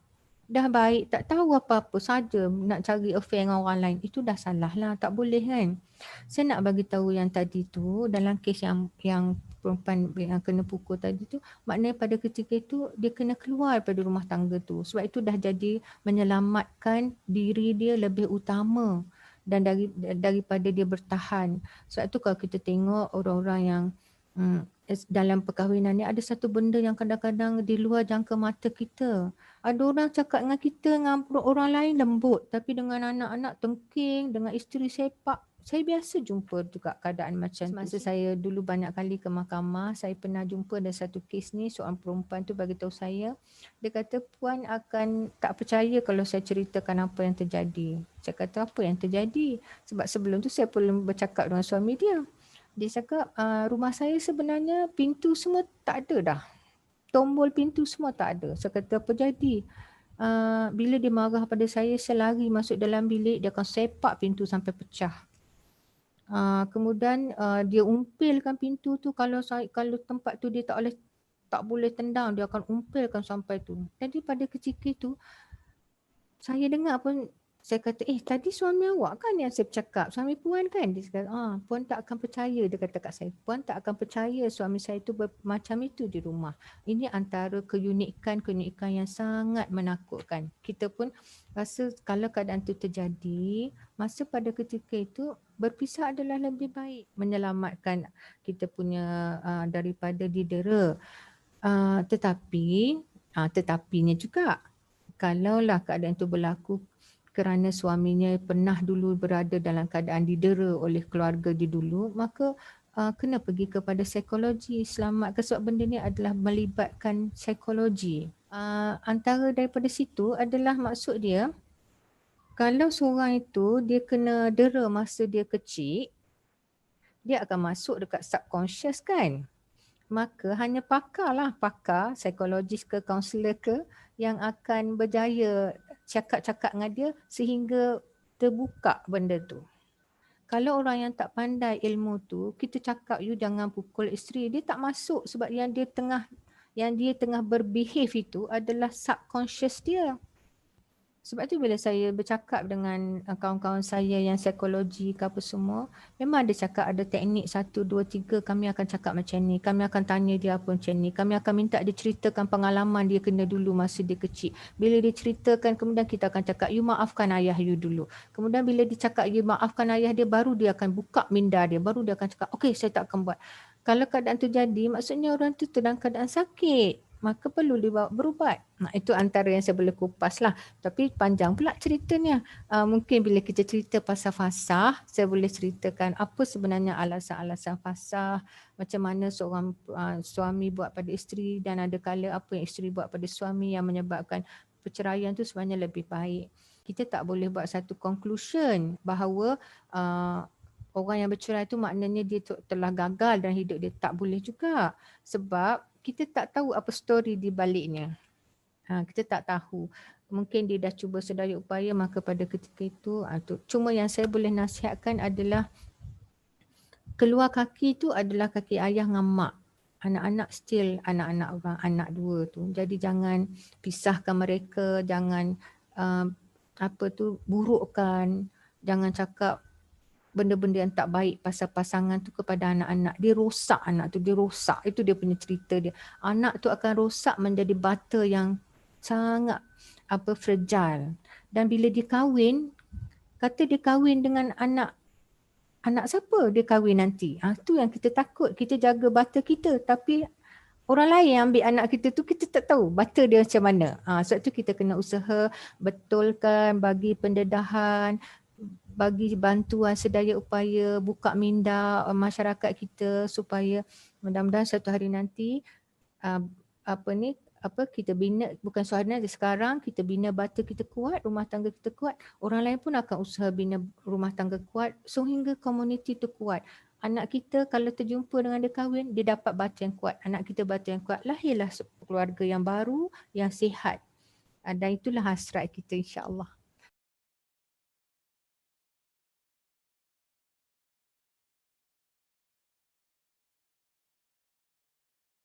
dah baik, tak tahu apa-apa saja nak cari affair dengan orang lain, itu dah salah lah, tak boleh kan. Saya nak bagi tahu yang tadi tu, dalam kes yang perempuan yang kena pukul tadi tu, maknanya pada ketika itu dia kena keluar daripada rumah tangga tu. Sebab itu dah jadi menyelamatkan diri dia lebih utama dan daripada dia bertahan. Sebab tu kalau kita tengok orang-orang yang dalam perkahwinan ni, ada satu benda yang kadang-kadang di luar jangka mata kita. Ada orang cakap dengan kita dengan orang lain lembut, tapi dengan anak-anak tengking, dengan isteri sepak. Saya biasa jumpa juga keadaan macam tu. Masa saya dulu banyak kali ke mahkamah, saya pernah jumpa ada satu kes ni, seorang perempuan tu bagi tahu saya, dia kata puan akan tak percaya kalau saya ceritakan apa yang terjadi. Saya kata apa yang terjadi? Sebab sebelum tu saya belum bercakap dengan suami dia. Dia cakap rumah saya sebenarnya pintu semua tak ada dah. Tombol pintu semua tak ada. Saya kata apa jadi? Bila dia marah pada saya lari masuk dalam bilik, dia akan sepak pintu sampai pecah. Kemudian dia umpilkan pintu tu, kalau tempat tu dia tak boleh tendang, dia akan umpilkan sampai tu. Jadi pada ketika itu saya dengar pun, saya kata, tadi suami awak kan yang saya bercakap, suami puan kan? Dia kata, puan tak akan percaya, dia kata kat saya, puan tak akan percaya suami saya itu macam itu di rumah. Ini antara keunikan yang sangat menakutkan. Kita pun rasa kalau keadaan itu terjadi, masa pada ketika itu berpisah adalah lebih baik, menyelamatkan kita punya daripada didera. Tetapinya juga, kalaulah keadaan itu berlaku kerana suaminya pernah dulu berada dalam keadaan didera oleh keluarga dia dulu, maka kena pergi kepada psikologi selamatkan, sebab benda ni adalah melibatkan psikologi. Antara daripada situ adalah maksud dia, kalau seorang itu dia kena dera masa dia kecil, dia akan masuk dekat subconscious kan. Maka hanya pakar psikologis ke kaunselor ke yang akan berjaya cakap-cakap dengan dia sehingga terbuka benda tu. Kalau orang yang tak pandai ilmu tu, kita cakap you jangan pukul isteri, dia tak masuk sebab yang dia tengah berbehave itu adalah subconscious dia. Sebab tu bila saya bercakap dengan kawan-kawan saya yang psikologi ke apa semua, memang dia cakap ada teknik 1, 2, 3, kami akan cakap macam ni, kami akan tanya dia apa macam ni, kami akan minta dia ceritakan pengalaman dia kena dulu masa dia kecil. Bila dia ceritakan, kemudian kita akan cakap, you maafkan ayah you dulu. Kemudian bila dia cakap you maafkan ayah dia, baru dia akan buka minda dia, baru dia akan cakap, okey saya tak akan buat. Kalau keadaan tu jadi, maksudnya orang tu dalam keadaan sakit, maka perlu dibawa berubat. Itu antara yang saya boleh kupas lah. Tapi panjang pula ceritanya. Mungkin bila kita cerita pasal fasah, saya boleh ceritakan apa sebenarnya alasan-alasan fasah, macam mana seorang suami buat pada isteri, dan ada kala apa yang isteri buat pada suami yang menyebabkan perceraian tu sebenarnya lebih baik. Kita tak boleh buat satu conclusion bahawa orang yang bercerai tu maknanya dia telah gagal dan hidup dia. Tak boleh juga. Sebab kita tak tahu apa story di baliknya. Kita tak tahu. Mungkin dia dah cuba sedaya upaya, maka pada ketika itu, cuma yang saya boleh nasihatkan adalah keluar kaki tu adalah kaki ayah dengan mak. Anak-anak still anak-anak orang, anak dua tu. Jadi jangan pisahkan mereka, jangan burukkan, jangan cakap benda-benda yang tak baik pasal pasangan tu kepada anak-anak. Dia rosak anak tu, dia rosak. Itu dia punya cerita dia. Anak tu akan rosak menjadi bata yang sangat fragile. Dan bila dia kahwin, kata dia kahwin dengan anak anak siapa dia kahwin nanti. Tu yang kita takut. Kita jaga bata kita tapi orang lain yang ambil anak kita tu kita tak tahu bata dia macam mana. Sebab tu kita kena usaha betulkan, bagi pendedahan, bagi bantuan sedaya upaya, buka minda masyarakat kita supaya mudah-mudahan satu hari nanti uh, kita bina, bukan suara sekarang kita bina bata kita kuat, rumah tangga kita kuat, orang lain pun akan usaha bina rumah tangga kuat sehingga komuniti itu kuat. Anak kita kalau terjumpa dengan dia kahwin, dia dapat bata yang kuat. Anak kita bata yang kuat, lahirlah keluarga yang baru, yang sihat. Dan itulah hasrat kita, insya-Allah.